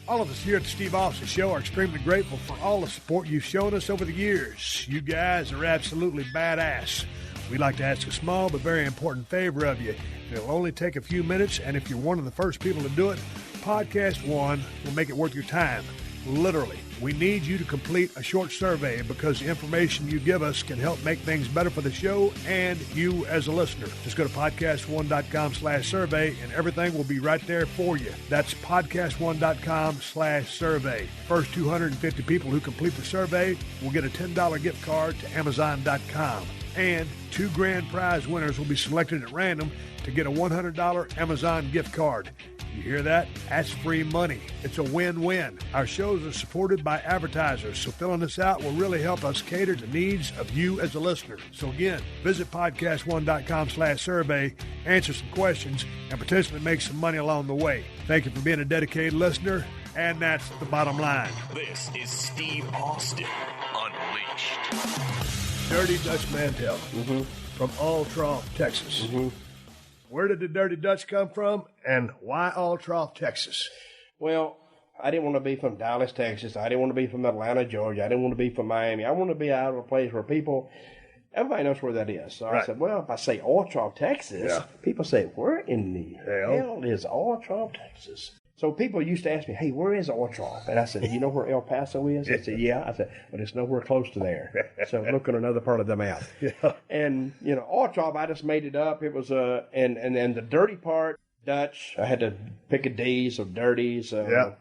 All of us here at the Steve Austin Show are extremely grateful for all the support you've shown us over the years. You guys are absolutely badass. We'd like to ask a small but very important favor of you. It'll only take a few minutes, and if you're one of the first people to do it, PodcastOne will make it worth your time. Literally, we need you to complete a short survey because the information you give us can help make things better for the show and you as a listener. Just go to podcastone.com/survey and everything will be right there for you. That's podcastone.com/survey. First 250 people who complete the survey will get a $10 gift card to Amazon.com. And 2 grand prize winners will be selected at random to get a $100 Amazon gift card. You hear that? That's free money. It's a win-win. Our shows are supported by advertisers, so filling us out will really help us cater to needs of you as a listener. So again, visit podcastone.com/survey, answer some questions, and potentially make some money along the way. Thank you for being a dedicated listener, and that's the bottom line. This is Steve Austin Unleashed. Dirty Dutch Mantel from Altroff, Texas. Where did the Dirty Dutch come from, and why Altroff, Texas? Well, I didn't want to be from Dallas, Texas. I didn't want to be from Atlanta, Georgia. I didn't want to be from Miami. I want to be out of a place where everybody knows where that is. So I said, well, if I say Altroff, Texas, people say, where in the hell is Altroff, Texas? So people used to ask me, hey, where is Altroff? And I said, you know where El Paso is? I said, yeah. I said, but it's nowhere close to there. So look on another part of the map. And, Altroff, I just made it up. It was, and then the dirty part, Dutch, I had to pick a D, so dirty. So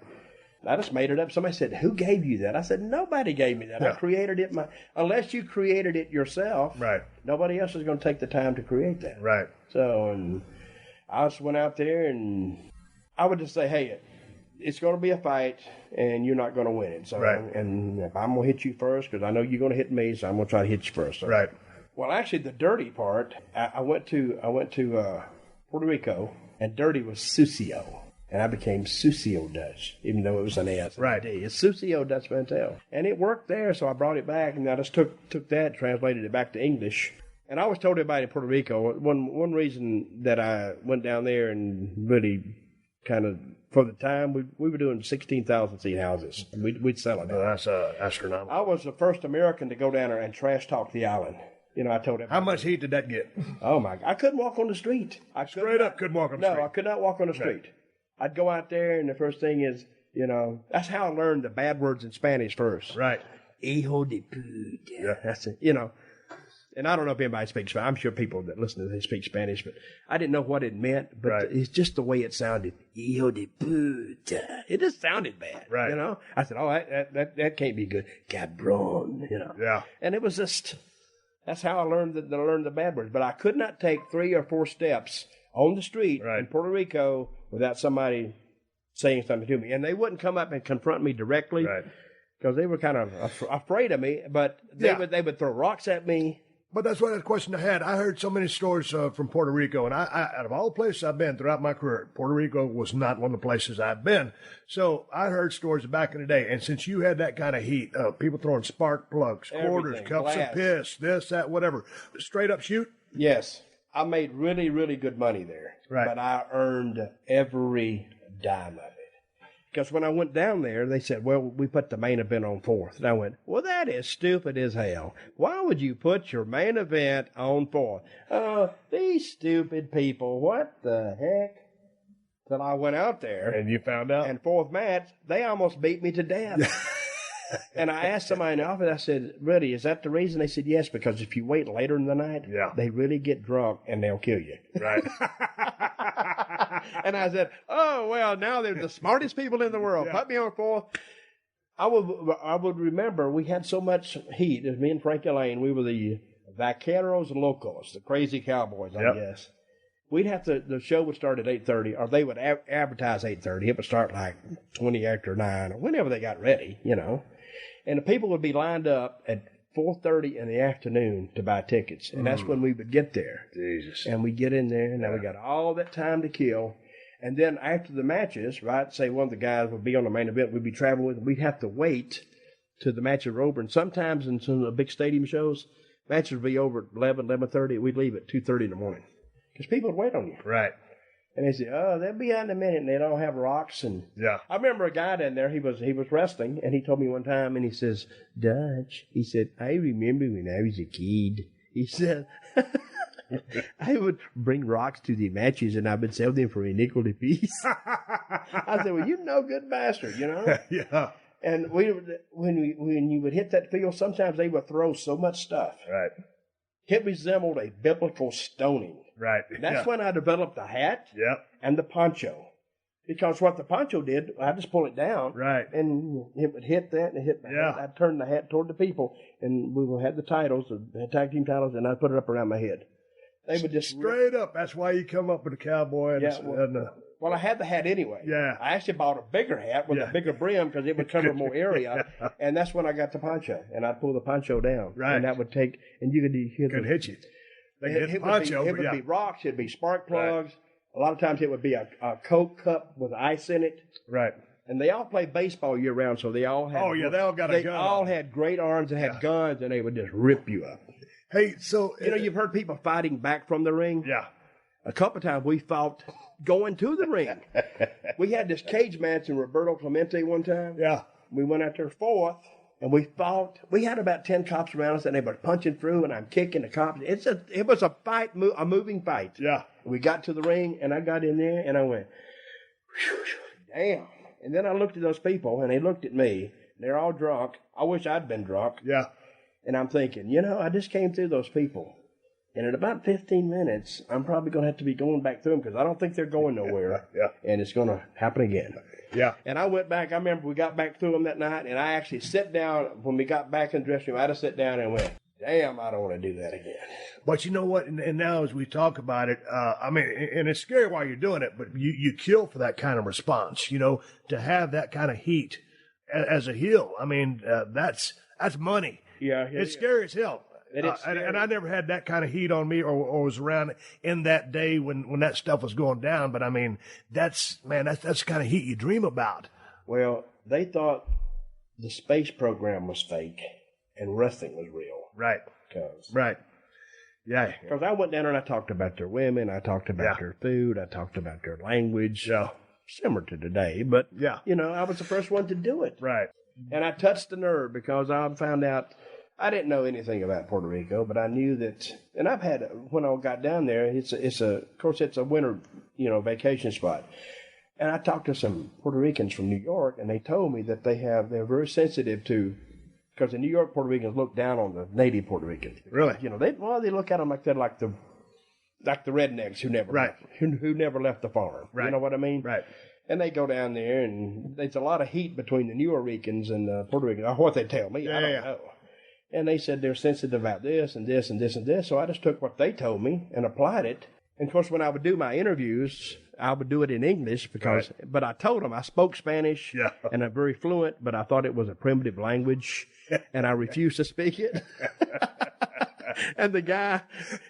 I just made it up. Somebody said, who gave you that? I said, nobody gave me that. I created it. Unless you created it yourself, nobody else is going to take the time to create that. So, and I just went out there and I would just say, hey, it's going to be a fight, and you're not going to win it. So, and if I'm going to hit you first, because I know you're going to hit me, so I'm going to try to hit you first. So. Well, actually, the dirty part, I went to Puerto Rico, and dirty was Sucio, and I became Sucio Dutch, even though it was an S. It's Sucio Dutch Mantel, and it worked there, so I brought it back, and I just took that, translated it back to English. And I always told everybody in Puerto Rico, one reason that I went down there and really kind of, for the time, we were doing 16,000 seat houses. We'd sell it. That's astronomical. I was the first American to go down there and trash talk the island. I told everybody. How much heat did that get? Oh, my God. I couldn't walk on the street. Straight up couldn't walk on the street? No, I could not walk on the street. I'd go out there, and the first thing is, that's how I learned the bad words in Spanish first. Hijo de puta. That's it, And I don't know if anybody speaks Spanish. I'm sure people that listen to this speak Spanish, but I didn't know what it meant. But it's just the way it sounded. Hijo de puta. It just sounded bad. I said, oh, that can't be good. Cabron. And it was just, that's how I learned the bad words. But I could not take 3 or 4 steps on the street in Puerto Rico without somebody saying something to me. And they wouldn't come up and confront me directly because they were kind of afraid of me. But they would throw rocks at me. But that's what the question I had. I heard so many stories from Puerto Rico, and I out of all the places I've been throughout my career, Puerto Rico was not one of the places I've been. So I heard stories back in the day, and since you had that kind of heat, people throwing spark plugs, quarters, cups of piss, this, that, whatever, straight up shoot? Yes. I made really, really good money there. But I earned every dime of it. Because when I went down there, they said, well, we put the main event on 4th. And I went, well, that is stupid as hell. Why would you put your main event on 4th? These stupid people, what the heck? Then I went out there. And you found out? And 4th match, they almost beat me to death. And I asked somebody in the office, I said, "Really, is that the reason?" They said, "Yes, because if you wait later in the night, they really get drunk and they'll kill you." Right. And I said, "Oh, well, now they're the smartest people in the world. Put me on fourth." I would remember we had so much heat. It was me and Frankie Lane. We were the Vaqueros Locos, the crazy cowboys, I guess. We'd have to, the show would start at 8:30, or they would advertise 8:30. It would start like 20 after 9, or whenever they got ready, you know. And the people would be lined up at 4:30 in the afternoon to buy tickets. And that's when we would get there. Jesus. And we'd get in there, and now we got all that time to kill. And then after the matches, right, say one of the guys would be on the main event, we'd be traveling with, we'd have to wait till the matches were over. And sometimes in some of the big stadium shows, matches would be over at 11, 11:30. We'd leave at 2:30 in the morning. Because people would wait on you. Right. And they say, "Oh, they'll be out in a minute," and they'd all have rocks. And I remember a guy down there, he was wrestling, and he told me one time, and he says, "Dutch," he said, "I remember when I was a kid," he said, "I would bring rocks to the matches, and I would sell them for a nickel apiece." I said, "Well, you no good bastard, you know?" Yeah. And when you would hit that field, sometimes they would throw so much stuff. Right. It resembled a biblical stoning. Right. That's when I developed the hat and the poncho. Because what the poncho did, I just pull it down. Right. And it would hit that and hit the hat. I'd turn the hat toward the people, and we would have the titles, the tag team titles, and I'd put it up around my head. They would just straight up. That's why you come up with a cowboy. Well, I had the hat anyway. Yeah. I actually bought a bigger hat with a bigger brim because it would cover more area. And that's when I got the poncho. And I'd pull the poncho down. Right. And that would take, and you could hit you. It would be rocks. It'd be spark plugs. Right. A lot of times it would be a Coke cup with ice in it. Right. And they all played baseball year round, so they all had. Oh yeah, they all got a gun. They all had great arms and had guns, and they would just rip you up. Hey, so you've heard people fighting back from the ring. Yeah. A couple of times we fought going to the ring. We had this cage match in Roberto Clemente one time. Yeah. We went out there fourth. And we fought. We had about 10 cops around us, and they were punching through, and I'm kicking the cops. It was a fight, a moving fight. Yeah. We got to the ring, and I got in there, and I went, damn. And then I looked at those people, and they looked at me. They're all drunk. I wish I'd been drunk. Yeah. And I'm thinking, I just came through those people. And in about 15 minutes, I'm probably going to have to be going back through them because I don't think they're going nowhere. Yeah. And it's going to happen again. Yeah. And I went back. I remember we got back through them that night, and I actually sat down. When we got back in the dressing room, I just sat down and went, damn, I don't want to do that again. But you know what? And now as we talk about it, and it's scary while you're doing it, but you kill for that kind of response, to have that kind of heat as a heel. I mean, that's money. Yeah. It's scary as hell. And I never had that kind of heat on me or was around in that day when that stuff was going down. But I mean, that's the kind of heat you dream about. Well, they thought the space program was fake and wrestling was real. Right. Right. Yeah. Because I went down and I talked about their women. I talked about their food. I talked about their language. Yeah. Similar to today. But, I was the first one to do it. Right. And I touched the nerve because I found out I didn't know anything about Puerto Rico, but I knew that, and I've had, when I got down there, it's a winter, vacation spot. And I talked to some Puerto Ricans from New York, and they told me that they're very sensitive to, because in New York, Puerto Ricans look down on the native Puerto Ricans. Really? They look at them like they're like the rednecks who never left the farm. Right. You know what I mean? Right. And they go down there, and there's a lot of heat between the New Ricans and the Puerto Ricans. Or what they tell me, I don't know. And they said they're sensitive about this and this and this and this. So I just took what they told me and applied it. And of course, when I would do my interviews, I would do it in English but I told them I spoke Spanish and I'm very fluent, but I thought it was a primitive language and I refused to speak it. And the guy,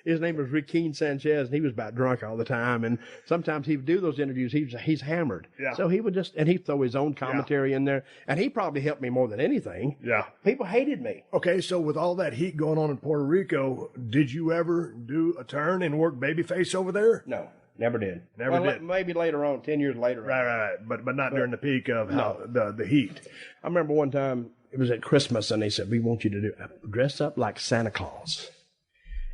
his name was Riquín Sanchez, and he was about drunk all the time. And sometimes he would do those interviews. He's hammered. Yeah. So he would he'd throw his own commentary in there. And he probably helped me more than anything. Yeah. People hated me. Okay, so with all that heat going on in Puerto Rico, did you ever do a turn and work babyface over there? No. Never did. Never did. Maybe later on, 10 years later. Right. But not during the peak of the heat. I remember one time, it was at Christmas, and they said, we want you to dress up like Santa Claus.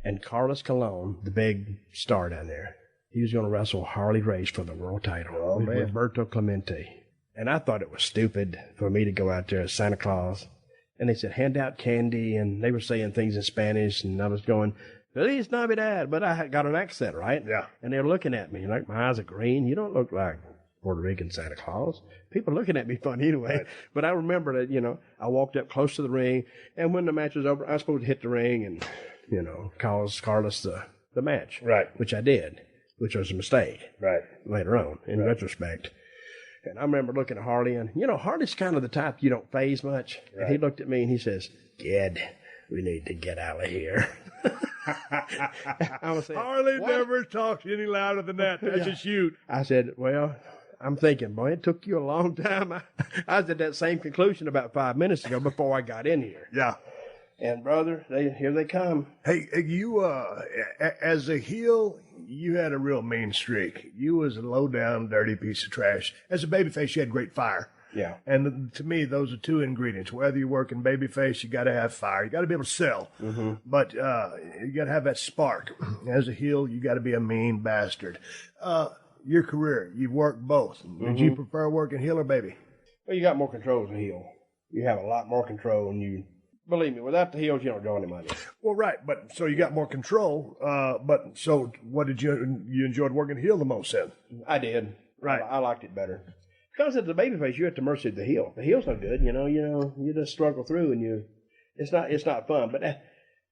And Carlos Colon, the big star down there, he was going to wrestle Harley Race for the world title with Roberto Clemente. And I thought it was stupid for me to go out there as Santa Claus And they said, hand out candy, and they were saying things in Spanish, and I was going, Feliz Navidad, but I had got an accent, right? Yeah. And they were looking at me, like, my eyes are green. You don't look like Puerto Rican Santa Claus. People looking at me funny anyway. Right. But I remember that, you know, I walked up close to the ring, and when the match was over, I was supposed to hit the ring and, you know, cause Carlos the match. Right. Which I did, which was a mistake. Right. Later on, in retrospect. And I remember looking at Harley, and, you know, Harley's kind of the type you don't phase much. Right. And he looked at me and he says, Kid, we need to get out of here. I was saying, Harley never talks any louder than that. That's a shoot. I said, well, I'm thinking, boy, it took you a long time. I was at that same conclusion about 5 minutes ago before I got in here. Yeah. And, brother, here they come. Hey, you, as a heel, you had a real mean streak. You was a low-down, dirty piece of trash. As a babyface, you had great fire. Yeah. And to me, those are two ingredients. Whether you work in babyface, you got to have fire. You got to be able to sell. Mm-hmm. But you got to have that spark. As a heel, you got to be a mean bastard. Your career, you've worked both. Did you prefer working heel or baby? Well, you got more control as a heel. You have a lot more control, and you... Believe me, without the heels, you don't draw any money. Well, right, but so you got more control. But so, what did you enjoyed working heel the most then? I did. Right, I liked it better because as a babyface, you're at the mercy of the heel. The heel's no good, you know. You just struggle through, and it's not fun. But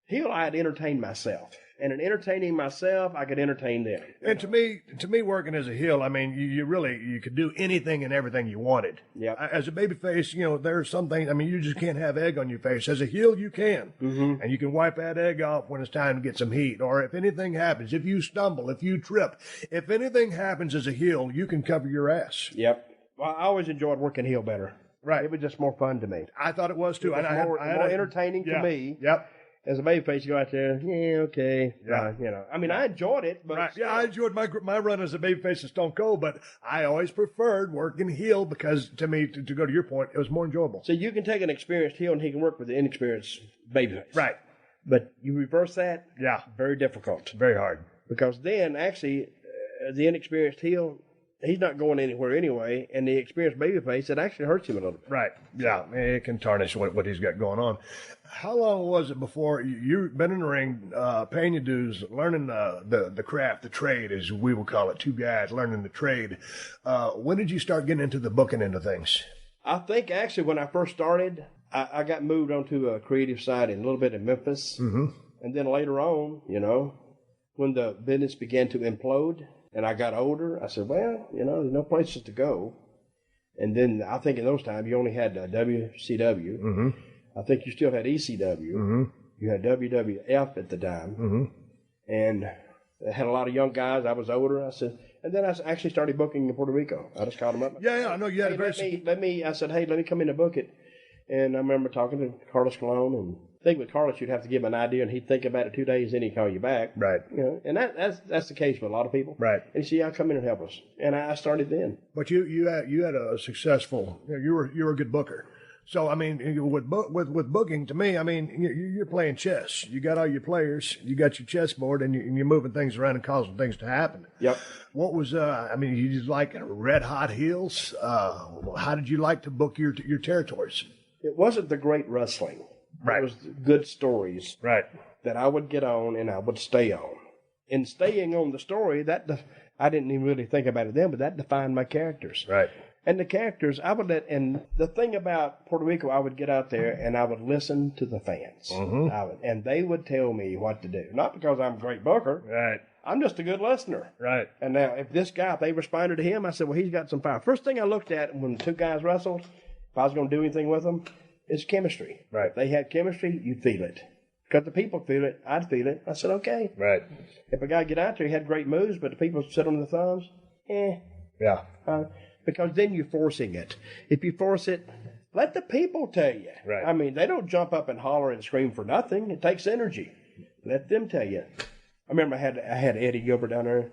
heel, I had to entertain myself. And in entertaining myself, I could entertain them. And to me, working as a heel, I mean, you could do anything and everything you wanted. Yeah. As a babyface, you know, there's some things. I mean, you just can't have egg on your face. As a heel, you can, and you can wipe that egg off when it's time to get some heat. Or if anything happens, if you stumble, if you trip, if anything happens as a heel, you can cover your ass. Yep. Well, I always enjoyed working heel better. Right. It was just more fun to me. I thought it was too. It was more entertaining to me. Yep. As a babyface, you go out there, yeah, okay. Yeah. You know, I mean, I enjoyed it, but... Right. Yeah, I enjoyed my run as a babyface of Stone Cold, but I always preferred working heel because, to me, to go to your point, it was more enjoyable. So you can take an experienced heel and he can work with the inexperienced babyface. Right. But you reverse that? Yeah. Very difficult. Very hard. Because then, actually, the inexperienced heel... He's not going anywhere anyway, and the experienced babyface, it actually hurts him a little bit. Right. Yeah, it can tarnish what he's got going on. How long was it before you've been in the ring, paying your dues, learning the craft, the trade, as we would call it, two guys learning the trade? When did you start getting into the booking end of things? I think, actually, when I first started, I got moved onto a creative side in a little bit in Memphis. Mm-hmm. And then later on, you know, when the business began to implode, and I got older, I said, well, you know, there's no places to go. And then I think in those times you only had WCW. Mm-hmm. I think you still had ECW. Mm-hmm. You had WWF at the time. Mm-hmm. And I had a lot of young guys. I was older. I said, and then I actually started booking in Puerto Rico. I just called them up. Yeah, I know you had a very... I said, hey, let me come in and book it. And I remember talking to Carlos Colon, and I think with Carlos you'd have to give him an idea, and he'd think about it 2 days, then he'd call you back. Right. You know, and that's the case with a lot of people. Right. And he said, yeah, come in and help us. And I started then. But you had a successful, you were a good booker. So, I mean, with booking, to me, I mean, you're playing chess. You got all your players, you got your chessboard, and you're moving things around and causing things to happen. Yep. What was, I mean, you just like red hot heels? How did you like to book your territories? It wasn't the great wrestling. Right. It was good stories. Right. That I would get on and I would stay on. In staying on the story, I didn't even really think about it then, but that defined my characters. Right. And the characters, and the thing about Puerto Rico, I would get out there and I would listen to the fans. Mm-hmm. And they would tell me what to do. Not because I'm a great booker. Right. I'm just a good listener. Right. And now, if they responded to him, I said, well, he's got some fire. First thing I looked at when the two guys wrestled, if I was going to do anything with them, is chemistry. Right. If they had chemistry, you'd feel it. Because the people feel it, I'd feel it. I said, okay. Right. If a guy get out there, he had great moves, but the people sit on the thumbs, Yeah. Because then you're forcing it. If you force it, let the people tell you. Right. I mean, they don't jump up and holler and scream for nothing. It takes energy. Let them tell you. I remember I had Eddie Gilbert down there,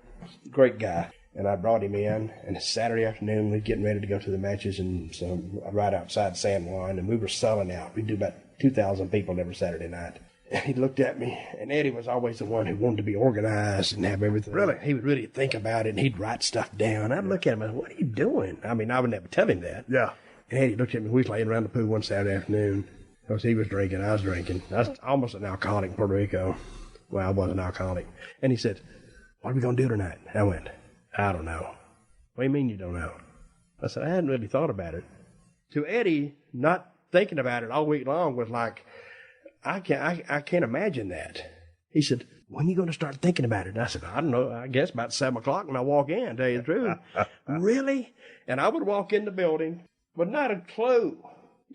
great guy. And I brought him in, and it's Saturday afternoon, we're getting ready to go to the matches, and so right outside San Juan, and we were selling out. We do about 2,000 people every Saturday night. And he looked at me, and Eddie was always the one who wanted to be organized and have everything. Really? He would really think about it, and he'd write stuff down. I'd look at him and say, what are you doing? I mean, I would never tell him that. Yeah. And Eddie looked at me, we was laying around the pool one Saturday afternoon, Because he was drinking, I was drinking. I was almost an alcoholic in Puerto Rico. Well, I was an alcoholic. And he said, what are we going to do tonight? I went, I don't know. What do you mean you don't know? I said, I hadn't really thought about it. To Eddie, not thinking about it all week long was like, I can't imagine that. He said, when are you going to start thinking about it? And I said, I don't know. I guess about 7 o'clock when I walk in, tell you the truth. Really? And I would walk in the building with not a clue.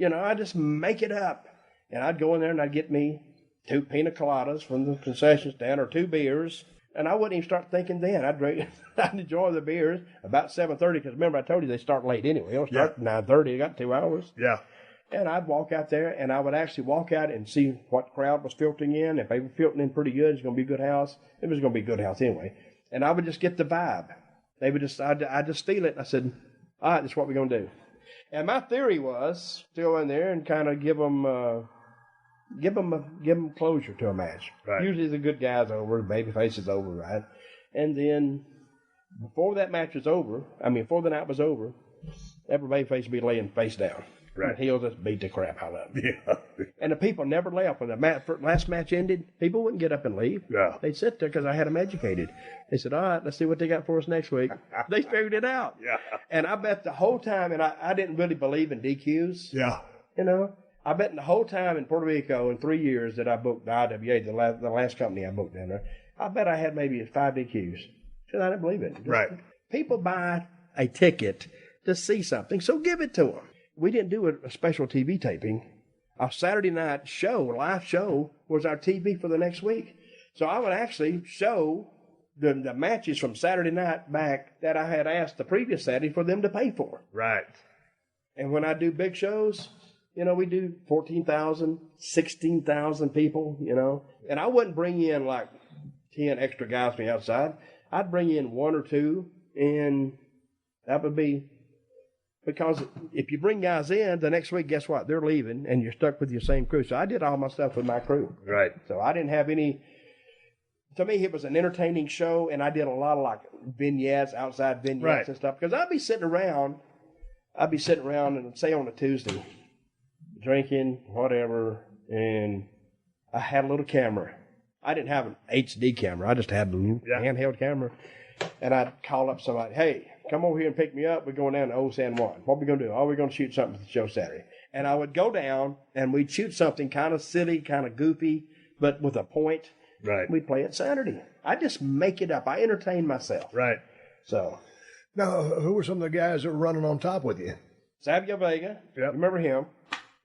I'd just make it up. And I'd go in there and I'd get me 2 pina coladas from the concession stand or 2 beers. And I wouldn't even start thinking then. I'd drink, I'd enjoy the beers about 7:30 because remember I told you they start late anyway. They don't start at 9:30. They got 2 hours. Yeah. And I'd walk out there and I would actually walk out and see what crowd was filtering in. If they were filtering in pretty good, it's going to be a good house. It was going to be a good house anyway. And I would just get the vibe. They would just, I'd just feel it. I said, all right, that's what we're going to do. And my theory was still in there and kind of give them closure to a match. Right. Usually the good guy's over, the baby face is over, right? And then before that match was over, before the night was over, every baby face would be laying face down. Right. And he'll just beat the crap out of them. Yeah. And the people never left. When the last match ended, people wouldn't get up and leave. Yeah. They'd sit there because I had them educated. They said, all right, let's see what they got for us next week. They figured it out. Yeah. And I bet the whole time, and I didn't really believe in DQs. Yeah. I bet the whole time in Puerto Rico in 3 years that I booked the IWA, the last company I booked down there, I bet I had maybe 5 DQs. Because I didn't believe it. Right. People buy a ticket to see something, so give it to them. We didn't do a special TV taping. Our Saturday night show, live show, was our TV for the next week. So I would actually show the matches from Saturday night back that I had asked the previous Saturday for them to pay for. Right. And when I do big shows, we do 14,000, 16,000 people, And I wouldn't bring in like 10 extra guys from the outside. I'd bring in 1 or 2, and that would be... Because if you bring guys in, the next week, guess what? They're leaving, and you're stuck with your same crew. So I did all my stuff with my crew. Right. So I didn't have any... To me, it was an entertaining show, and I did a lot of, vignettes, outside vignettes and stuff. Because I'd be sitting around, and say on a Tuesday, drinking, whatever, and I had a little camera. I didn't have an HD camera. I just had a little handheld camera. And I'd call up somebody, hey, come over here and pick me up. We're going down to Old San Juan. What are we going to do? Oh, we're going to shoot something for the show Saturday. And I would go down, and we'd shoot something kind of silly, kind of goofy, but with a point. Right. We'd play it Saturday. I just make it up. I entertain myself. Right. So. Now, who were some of the guys that were running on top with you? Savio Vega. Yep. Remember him?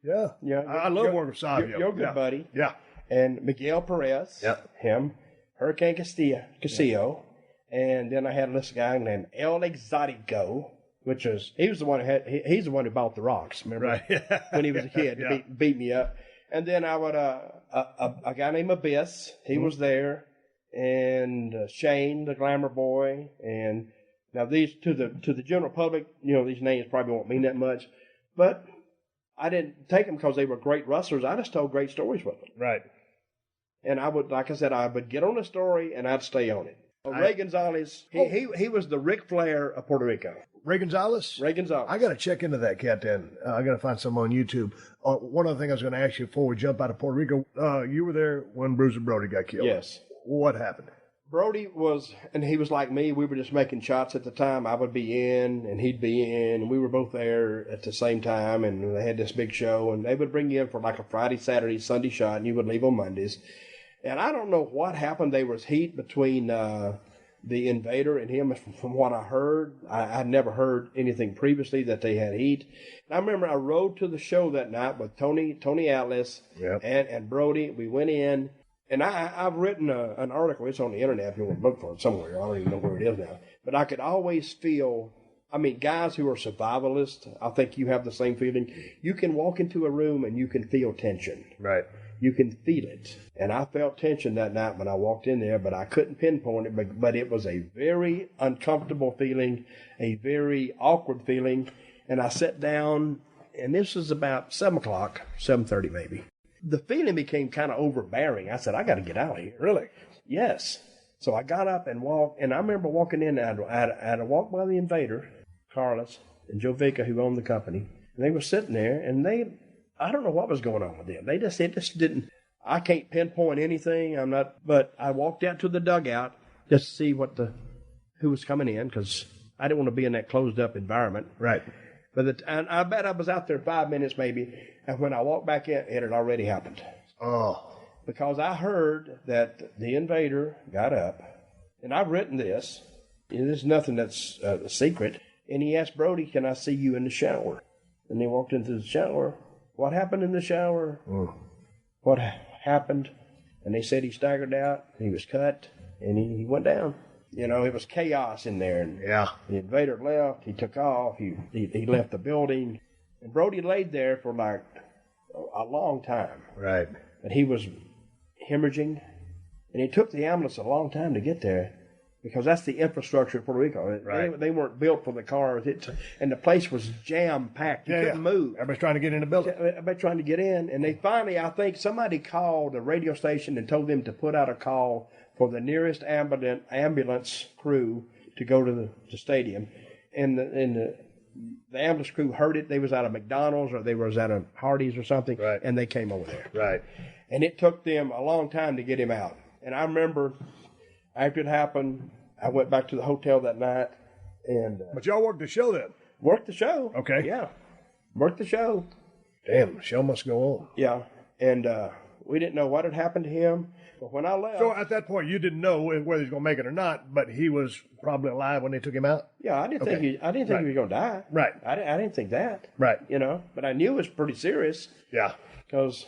Yeah. Yeah. I love working with Savio. Your good buddy. Yeah. And Miguel Perez. Yep. Him. Hurricane Castillo. And then I had this guy named El Exotico, which was he's the one who bought the rocks. Remember, right? When he was a kid, beat me up. And then I would a guy named Abyss. He was there, and Shane, the glamour boy. And now these to the general public, these names probably won't mean that much, but I didn't take them because they were great wrestlers. I just told great stories with them. Right. And I would, like I said, I would get on a story and I'd stay on it. Ray Gonzalez, he was the Ric Flair of Puerto Rico. Ray Gonzalez? Ray Gonzalez. I got to check into that cat then. I got to find some on YouTube. One other thing I was going to ask you before we jump out of Puerto Rico, you were there when Bruiser Brody got killed. Yes. What happened? Brody was, and he was like me, we were just making shots at the time. I would be in, and he'd be in, and we were both there at the same time, and they had this big show, and they would bring you in for like a Friday, Saturday, Sunday shot, and you would leave on Mondays. And I don't know what happened. There was heat between the Invader and him. From what I heard, I'd never heard anything previously that they had heat. And I remember I rode to the show that night with Tony Atlas and Brody. We went in, and I've written an article. It's on the internet if you want to look for it somewhere. I don't even know where it is now. But I could always feel, guys who are survivalists, I think you have the same feeling. You can walk into a room and you can feel tension. Right. You can feel it. And I felt tension that night when I walked in there, but I couldn't pinpoint it. But it was a very uncomfortable feeling, a very awkward feeling. And I sat down, and this was about 7 o'clock, 7:30 maybe. The feeling became kind of overbearing. I said, I got to get out of here. Really? Yes. So I got up and walked, and I remember walking in, I had to walk by the Invader, Carlos, and Joe Vica, who owned the company. And they were sitting there, and I don't know what was going on with them. It just didn't. I can't pinpoint anything. But I walked out to the dugout just to see who was coming in, because I didn't want to be in that closed up environment. Right. And I bet I was out there 5 minutes maybe, and when I walked back in, it had already happened. Oh. Because I heard that the invader got up, and I've written this. There's nothing that's a secret. And he asked Brody, "Can I see you in the shower?" And they walked into the shower. What happened in the shower? What happened? And they said he staggered out, he was cut, and he went down. You know, it was chaos in there. And yeah. The invader left. He took off. He left the building. And Brody laid there for like a long time. Right. And he was hemorrhaging. And it took the ambulance a long time to get there, because that's the infrastructure of Puerto Rico. Right. They weren't built for the cars. And the place was jam-packed. You couldn't move. Everybody's trying to get in the building. Everybody trying to get in. And they finally, I think, somebody called the radio station and told them to put out a call for the nearest ambulance crew to go to the stadium. And the ambulance crew heard it. They was out of McDonald's or they was out of Hardee's or something. Right. And they came over there. Right. And it took them a long time to get him out. And I remember after it happened, I went back to the hotel that night. But y'all worked the show then? Worked the show. Okay. Yeah. Worked the show. Damn, the show must go on. Yeah. And we didn't know what had happened to him. But when I left... So at that point, you didn't know whether he was going to make it or not, but he was probably alive when they took him out? Yeah, I didn't think he was going to die. Right. I didn't think that. Right. You know, but I knew it was pretty serious. Yeah. Because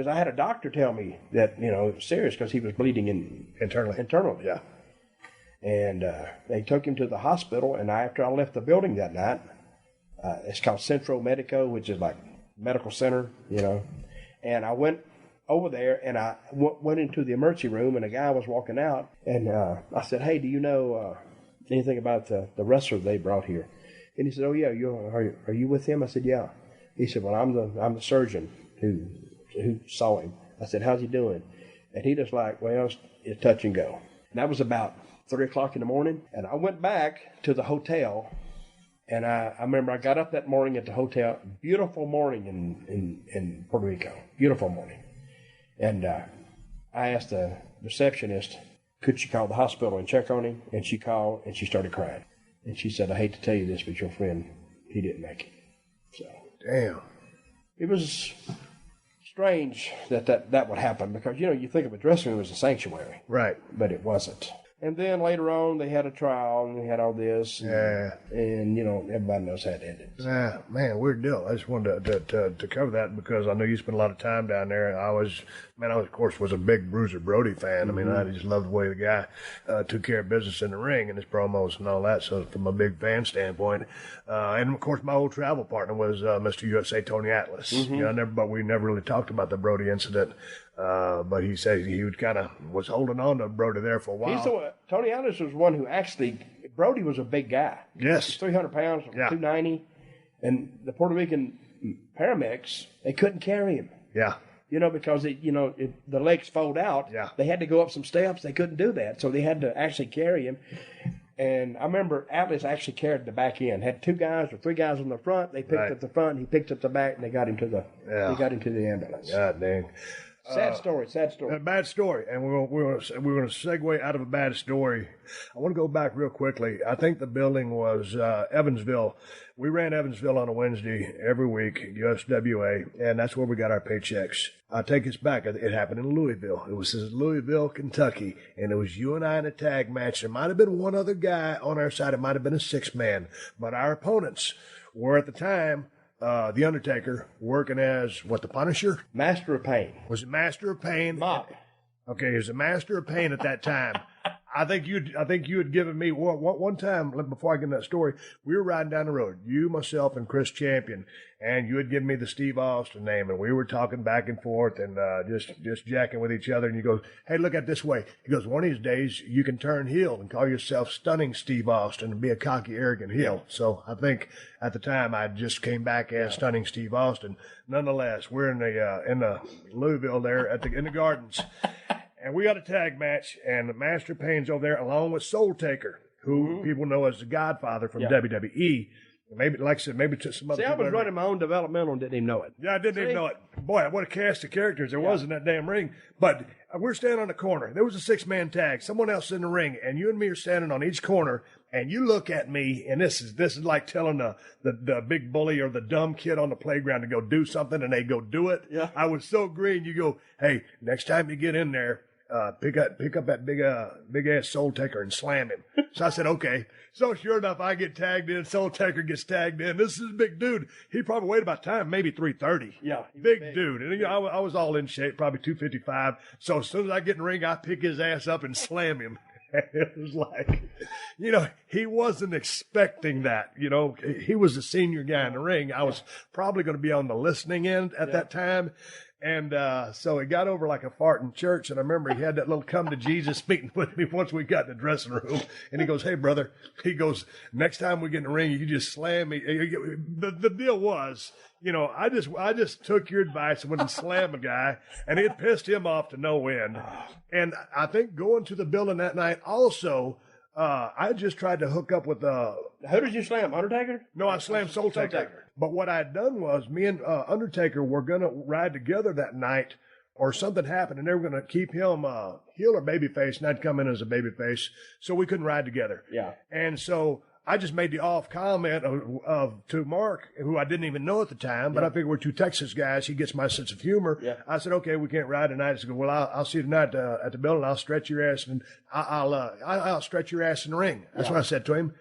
I had a doctor tell me that, you know, it was serious because he was bleeding internally. Yeah. And they took him to the hospital, and after I left the building that night, it's called Centro Medico, which is like medical center, you know, and I went over there, and I went into the emergency room, and a guy was walking out, and I said, "Hey, do you know anything about the wrestler they brought here?" And he said, "Oh yeah, are you with him?" I said, "Yeah." He said, "Well, I'm the surgeon who saw him." I said, "How's he doing?" And he just like, "Well, it's touch and go." And that was about 3 o'clock in the morning, and I went back to the hotel, and I remember I got up that morning at the hotel. Beautiful morning in Puerto Rico. Beautiful morning. And I asked the receptionist, could she call the hospital and check on him? And she called, and she started crying. And she said, "I hate to tell you this, but your friend, he didn't make it." So, damn. It was strange that would happen, because, you know, you think of a dressing room as a sanctuary. Right. But it wasn't. And then later on, they had a trial, and they had all this. And you know, everybody knows how it ended. Yeah, man, weird deal. I just wanted to cover that because I know you spent a lot of time down there. I of course, was a big Bruiser Brody fan. I mean, I just loved the way the guy took care of business in the ring and his promos and all that. So from a big fan standpoint, and of course, my old travel partner was Mr. USA Tony Atlas. You know, but we never really talked about the Brody incident. But he said he was holding on to Brody there for a while. Tony Atlas was one who actually, Brody was a big guy. Yes. He was 300 pounds, 290. And the Puerto Rican paramedics, they couldn't carry him. Yeah. You know, because the legs fold out. Yeah. They had to go up some steps. They couldn't do that. So they had to actually carry him. And I remember Atlas actually carried the back end. Had 2 guys or 3 guys on the front. They picked up the front. He picked up the back, and they got him to the ambulance. God dang. Sad story. A bad story, and we're going to segue out of a bad story. I want to go back real quickly. I think the building was Evansville. We ran Evansville on a Wednesday every week, USWA, and that's where we got our paychecks. I take this back. It happened in Louisville. It was in Louisville, Kentucky, and it was you and I in a tag match. There might have been one other guy on our side. It might have been a 6-man, but our opponents were at the time The Undertaker working as the Punisher? Master of Pain. Was it Master of Pain? Mop. Okay, he was a Master of Pain at that time. I think you had given me one time before I get into that story. We were riding down the road, you, myself, and Chris Champion, and you had given me the Steve Austin name, and we were talking back and forth and just jacking with each other. And you go, "Hey, look at it this way." He goes, "One of these days you can turn heel and call yourself Stunning Steve Austin and be a cocky, arrogant heel." So I think at the time I just came back as Stunning Steve Austin. Nonetheless, we're in the Louisville there in the Gardens. And we got a tag match, and the Master Pain's over there, along with Soul Taker, who people know as the Godfather from WWE. Maybe, like I said, maybe to some other See, I people. was running my own developmental and didn't even know it. Yeah, I didn't even know it. Boy, what a cast of characters there was in that damn ring. But we're standing on the corner. There was a 6-man tag. Someone else in the ring, and you and me are standing on each corner. And you look at me, and this is like telling the big bully or the dumb kid on the playground to go do something, and they go do it. Yeah. I was so green. You go, hey, next time you get in there, pick up that big ass Soul Taker and slam him. So I said, okay. So sure enough, I get tagged in. Soul Taker gets tagged in. This is a big dude. He probably weighed about time, maybe 330. Yeah, big dude. And I was all in shape, probably 255. So as soon as I get in the ring, I pick his ass up and slam him. It was like, he wasn't expecting that. He was the senior guy in the ring. I was probably going to be on the listening end at that time. And so it got over like a fart in church. And I remember he had that little come to Jesus meeting with me once we got in the dressing room. And he goes, hey, brother, he goes, next time we get in the ring, you just slam me. The deal was, I just took your advice and went and slammed a guy, and it pissed him off to no end. And I think going to the building that night also, I just tried to hook up with Who did you slam? Undertaker? No, I slammed Soul Taker. But what I had done was me and Undertaker were going to ride together that night, or something happened, and they were going to keep him heel or babyface, and I'd come in as a babyface, so we couldn't ride together. Yeah. And so I just made the off comment to Mark, who I didn't even know at the time, but I figured we're two Texas guys. He gets my sense of humor. Yeah. I said, okay, we can't ride tonight. He said, well, I'll see you tonight at the building. I'll stretch your ass, and I'll stretch your ass in the ring. That's what I said to him.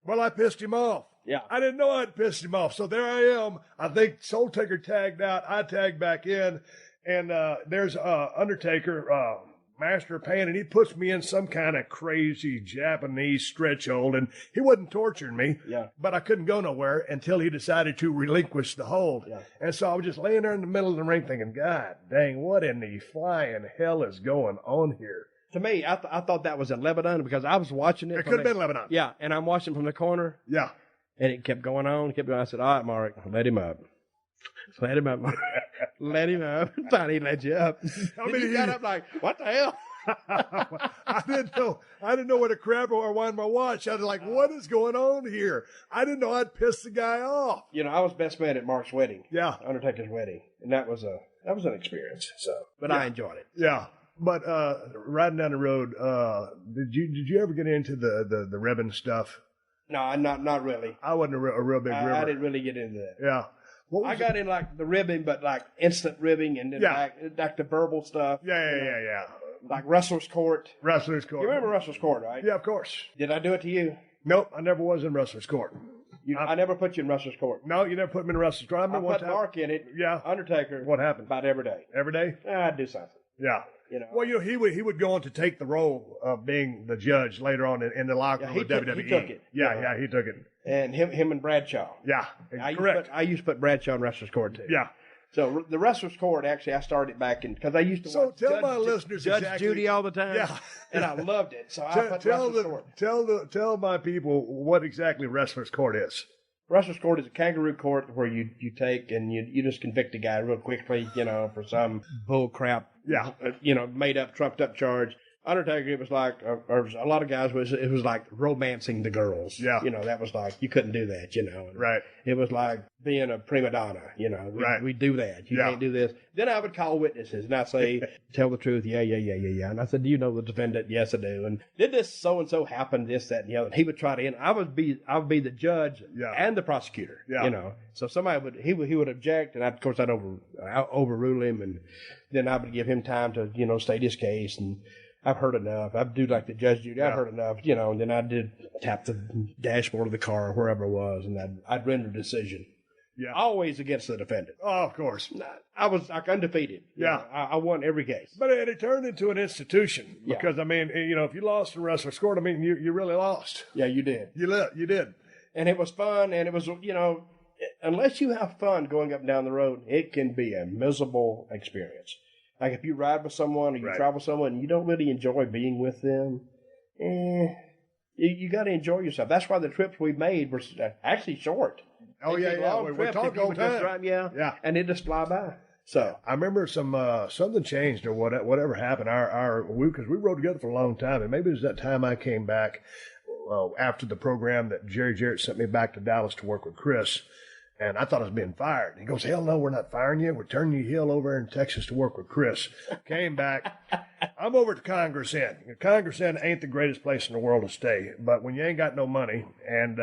Well, I pissed him off. Yeah. I didn't know I'd pissed him off. So there I am. I think Soul Taker tagged out. I tagged back in. And there's Undertaker, Master of Pain, and he puts me in some kind of crazy Japanese stretch hold. And he wasn't torturing me, but I couldn't go nowhere until he decided to relinquish the hold. Yeah. And so I was just laying there in the middle of the ring thinking, God dang, what in the flying hell is going on here? To me, I thought that was in Lebanon because I was watching it. It could have been Lebanon. Yeah, and I'm watching from the corner. Yeah. And it kept going on, I said, all right, Mark, let him up. Let him up, Mark. Let him up. Finally, he let you up. He got up like, what the hell? I didn't know what a crap or wind my watch. I was like, what is going on here? I didn't know I'd piss the guy off. I was best man at Mark's wedding. Yeah. Undertaker's wedding. And that was an experience. But I enjoyed it. Yeah. But riding down the road, did you ever get into the ribbon stuff? No, not really. I wasn't a real big ribber. I didn't really get into that. Yeah. I got in like the ribbing, but like instant ribbing and then like the verbal stuff. Yeah. Like Wrestler's Court. Wrestler's Court. You remember Wrestler's Court, right? Yeah, of course. Did I do it to you? Nope, I never was in Wrestler's Court. I never put you in Wrestler's Court. No, you never put me in Wrestler's Court. I put Mark in it. Yeah. Undertaker. What happened? About every day. Every day? I'd do something. Yeah. Well, he would go on to take the role of being the judge later on in the locker room of WWE. He took it. Yeah, he took it. And him and Bradshaw. Yeah, correct. I used to put Bradshaw in Wrestler's Court too. Yeah. So the Wrestler's Court, actually, I started back in, because I used to watch tell my listeners Judge exactly, Judy all the time. Yeah. And I loved it. So I put Wrestler's Court. Tell my people what exactly Wrestler's Court is. Wrestler's Court is a kangaroo court where you take and you just convict a guy real quickly, for some bull crap, made up, trumped up charge. Undertaker, it was like, or a lot of guys, it was like romancing the girls. Yeah. That was like, you couldn't do that, Right. It was like being a prima donna, Right. We do that. You can't do this. Then I would call witnesses and I'd say, tell the truth. Yeah. And I said, do you know the defendant? Yes, I do. And did this so-and-so happen, this, that, and the other? And he would try to, I would be the judge and the prosecutor, So somebody he would object and of course I'd overrule him, and then I would give him time to, state his case, and I've heard enough. I do like the Judge Judy. I've heard enough, and then I did tap the dashboard of the car or wherever it was, and I'd render a decision. Yeah. Always against the defendant. Oh, of course. I was like undefeated. Yeah. I won every case. But it turned into an institution because, if you lost in Wrestler's Court, you really lost. Yeah, you did. You did. And it was fun, and it was, unless you have fun going up and down the road, it can be a miserable experience. Like if you ride with someone or you travel with someone and you don't really enjoy being with them, you got to enjoy yourself. That's why the trips we made were actually short. Oh, yeah. We talked all the time. Yeah. And they just fly by. So I remember something changed or whatever happened. Because we rode together for a long time, and maybe it was that time I came back. after the program that Jerry Jarrett sent me back to Dallas to work with Chris. And I thought I was being fired. He goes, hell no, we're not firing you. We're turning you heel over in Texas to work with Chris. Came back. I'm over at the Congress Inn. Congress Inn ain't the greatest place in the world to stay. But when you ain't got no money, and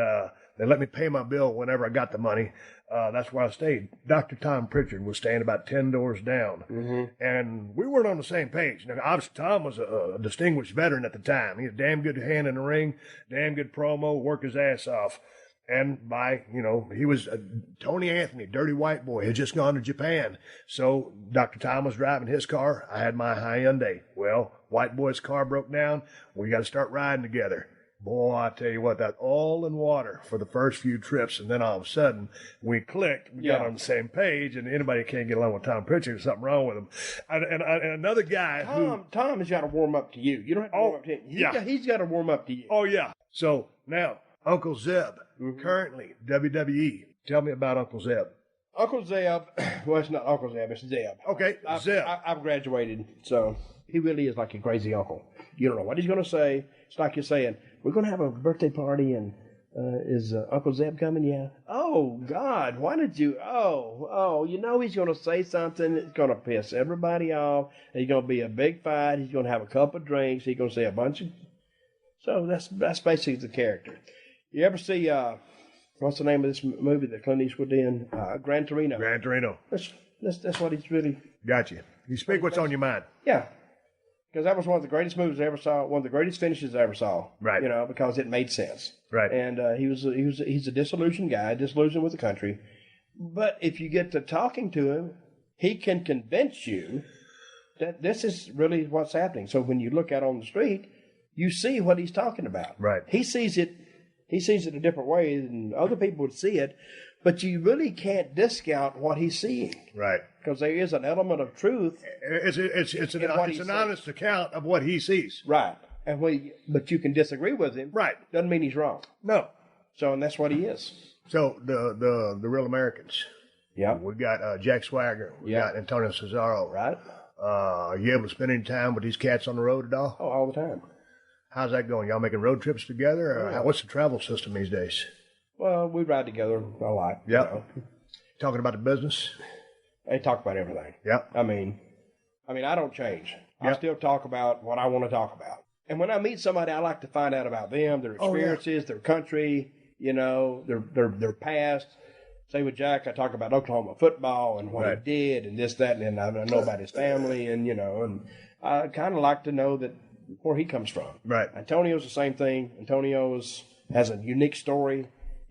they let me pay my bill whenever I got the money, that's where I stayed. Dr. Tom Pritchard was staying about 10 doors down. Mm-hmm. And we weren't on the same page. Now, obviously, Tom was a distinguished veteran at the time. He had a damn good hand in the ring, damn good promo, worked his ass off. And he was Tony Anthony, dirty white boy, had just gone to Japan. So Dr. Tom was driving his car. I had my Hyundai. Well, white boy's car broke down. We got to start riding together. Boy, I tell you what, that all in water for the first few trips. And then all of a sudden, we clicked. We got on the same page, and anybody can't get along with Tom Pritchard. There's something wrong with him. And another guy Tom has got to warm up to you. You don't have to warm up to him. He's got to warm up to you. Oh, yeah. So now, Uncle Zeb, currently WWE. Tell me about Uncle Zeb. Uncle Zeb, well, it's not Uncle Zeb, it's Zeb. Okay, Zeb. I've graduated, so he really is like a crazy uncle. You don't know what he's going to say. It's like you're saying, we're going to have a birthday party, and is Uncle Zeb coming? Yeah. Oh, God, why did you? He's going to say something that's going to piss everybody off. There's going to be a big fight. He's going to have a couple of drinks. He's going to say a bunch of... So that's basically the character. You ever see, what's the name of this movie that Clint Eastwood in? Gran Torino. Gran Torino. That's what he's really... Got you. You speak what's on your mind. Yeah. Because that was one of the greatest movies I ever saw, one of the greatest finishes I ever saw. Right. Because it made sense. Right. And he's a disillusioned guy, disillusioned with the country. But if you get to talking to him, he can convince you that this is really what's happening. So when you look out on the street, you see what he's talking about. Right. He sees it a different way than other people would see it, but you really can't discount what he's seeing. Right. Because there is an element of truth. It's an honest account of what he sees. Right. But you can disagree with him. Right. Doesn't mean he's wrong. No. And that's what he is. So the real Americans. Yeah. We got Jack Swagger. We got Antonio Cesaro. Right. Are you able to spend any time with these cats on the road at all? Oh, all the time. How's that going? Y'all making road trips together? Or what's the travel system these days? Well, we ride together a lot. Yeah. Talking about the business? They talk about everything. Yeah. I mean, I don't change. Yep. I still talk about what I want to talk about. And when I meet somebody, I like to find out about them, their experiences, their country, their past. Say with Jack, I talk about Oklahoma football and what he did and this, that, and I know about his family and I kind of like to know that where he comes from. Right. Antonio's the same thing. Antonio has a unique story.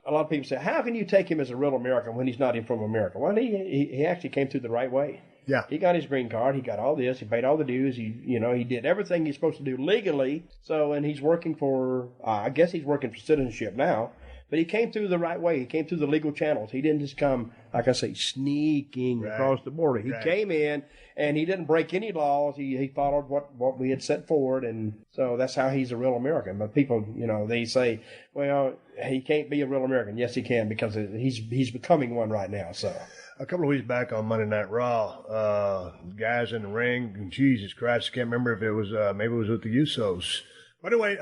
A lot of people say, how can you take him as a real American when he's not even from America? Well, he actually came through the right way. Yeah. He got his green card. He got all this. He paid all the dues. He did everything he's supposed to do legally. And he's working for, I guess he's working for citizenship now. But he came through the right way. He came through the legal channels. He didn't just come, like I say, sneaking across the border. He came in, and he didn't break any laws. He followed what we had set forward, and so that's how he's a real American. But people, they say, well, he can't be a real American. Yes, he can, because he's becoming one right now. So a couple of weeks back on Monday Night Raw, guys in the ring, Jesus Christ, I can't remember if it was, maybe it was with the Usos. But anyway,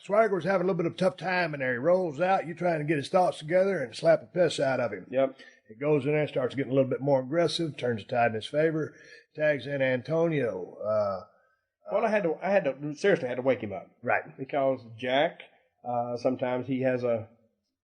Swagger was having a little bit of a tough time in there. He rolls out, you trying to get his thoughts together and slap the piss out of him. Yep. He goes in there, starts getting a little bit more aggressive, turns the tide in his favor, tags in Antonio. Well, I had to wake him up. Right. Because Jack, sometimes he has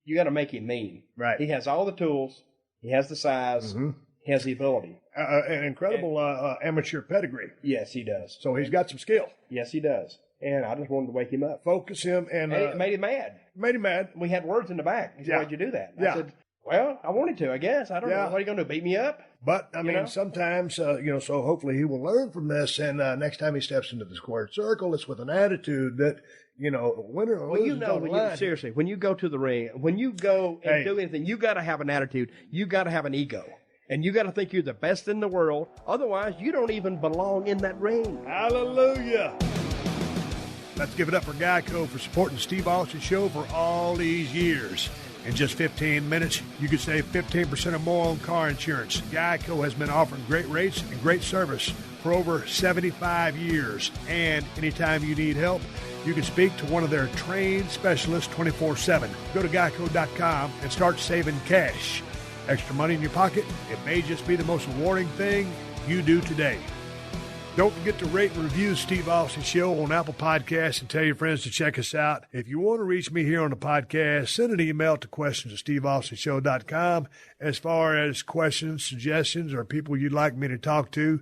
you got to make him mean. Right. He has all the tools. He has the size. Mm-hmm. He has the ability. An incredible amateur pedigree. Yes, he does. So he's got some skill. Yes, he does. And I just wanted to wake him up. Focus him. And it made him mad. Made him mad. We had words in the back. He said, why'd you do that? Yeah. I said, well, I wanted to, I guess. I don't know. What are you going to do, beat me up? But, I mean, sometimes, so hopefully he will learn from this. And next time he steps into the square circle, it's with an attitude that, winner or loser. Seriously, when you go to the ring, when you go and do anything, you got to have an attitude. You got to have an ego. And you got to think you're the best in the world. Otherwise, you don't even belong in that ring. Hallelujah. Let's give it up for Geico for supporting the Steve Austin Show for all these years. In just 15 minutes, you can save 15% or more on car insurance. Geico has been offering great rates and great service for over 75 years. And anytime you need help, you can speak to one of their trained specialists 24/7. Go to geico.com and start saving cash. Extra money in your pocket, it may just be the most rewarding thing you do today. Don't forget to rate and review Steve Austin Show on Apple Podcasts and tell your friends to check us out. If you want to reach me here on the podcast, send an email to questions@steveaustinshow.com as far as questions, suggestions, or people you'd like me to talk to.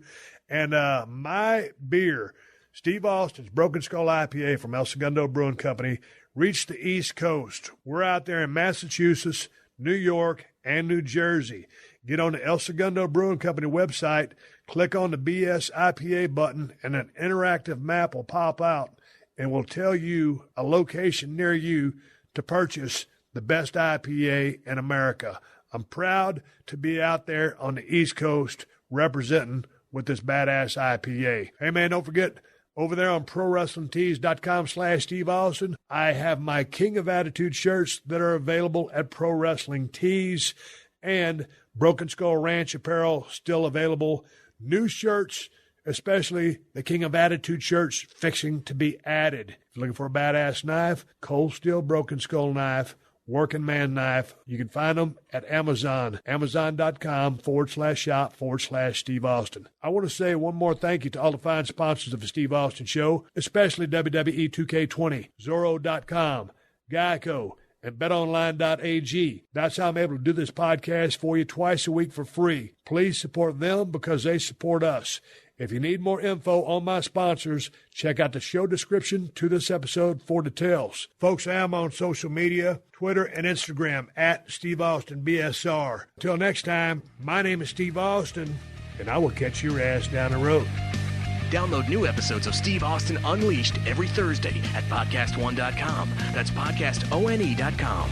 And my beer, Steve Austin's Broken Skull IPA from El Segundo Brewing Company, reached the East Coast. We're out there in Massachusetts, New York, and New Jersey. Get on the El Segundo Brewing Company website, click on the BS IPA button, and an interactive map will pop out and will tell you a location near you to purchase the best IPA in America. I'm proud to be out there on the East Coast representing with this badass IPA. Hey, man, don't forget, over there on ProWrestlingTees.com/Steve Austin, I have my King of Attitude shirts that are available at Pro Wrestling Tees, and Broken Skull Ranch apparel still available. New shirts, especially the King of Attitude shirts, fixing to be added. If you're looking for a badass knife, Cold Steel Broken Skull knife, working man knife, you can find them at Amazon, amazon.com/shop/Steve Austin. I want to say one more thank you to all the fine sponsors of the Steve Austin Show, especially WWE 2K20, Zorro.com, Geico, and betonline.ag. That's how I'm able to do this podcast for you twice a week for free. Please support them because they support us. If you need more info on my sponsors, check out the show description to this episode for details. Folks, I am on social media, Twitter and Instagram at Steve Austin BSR. Until next time, my name is Steve Austin, and I will catch your ass down the road. Download new episodes of Steve Austin Unleashed every Thursday at PodcastOne.com. That's PodcastOne.com.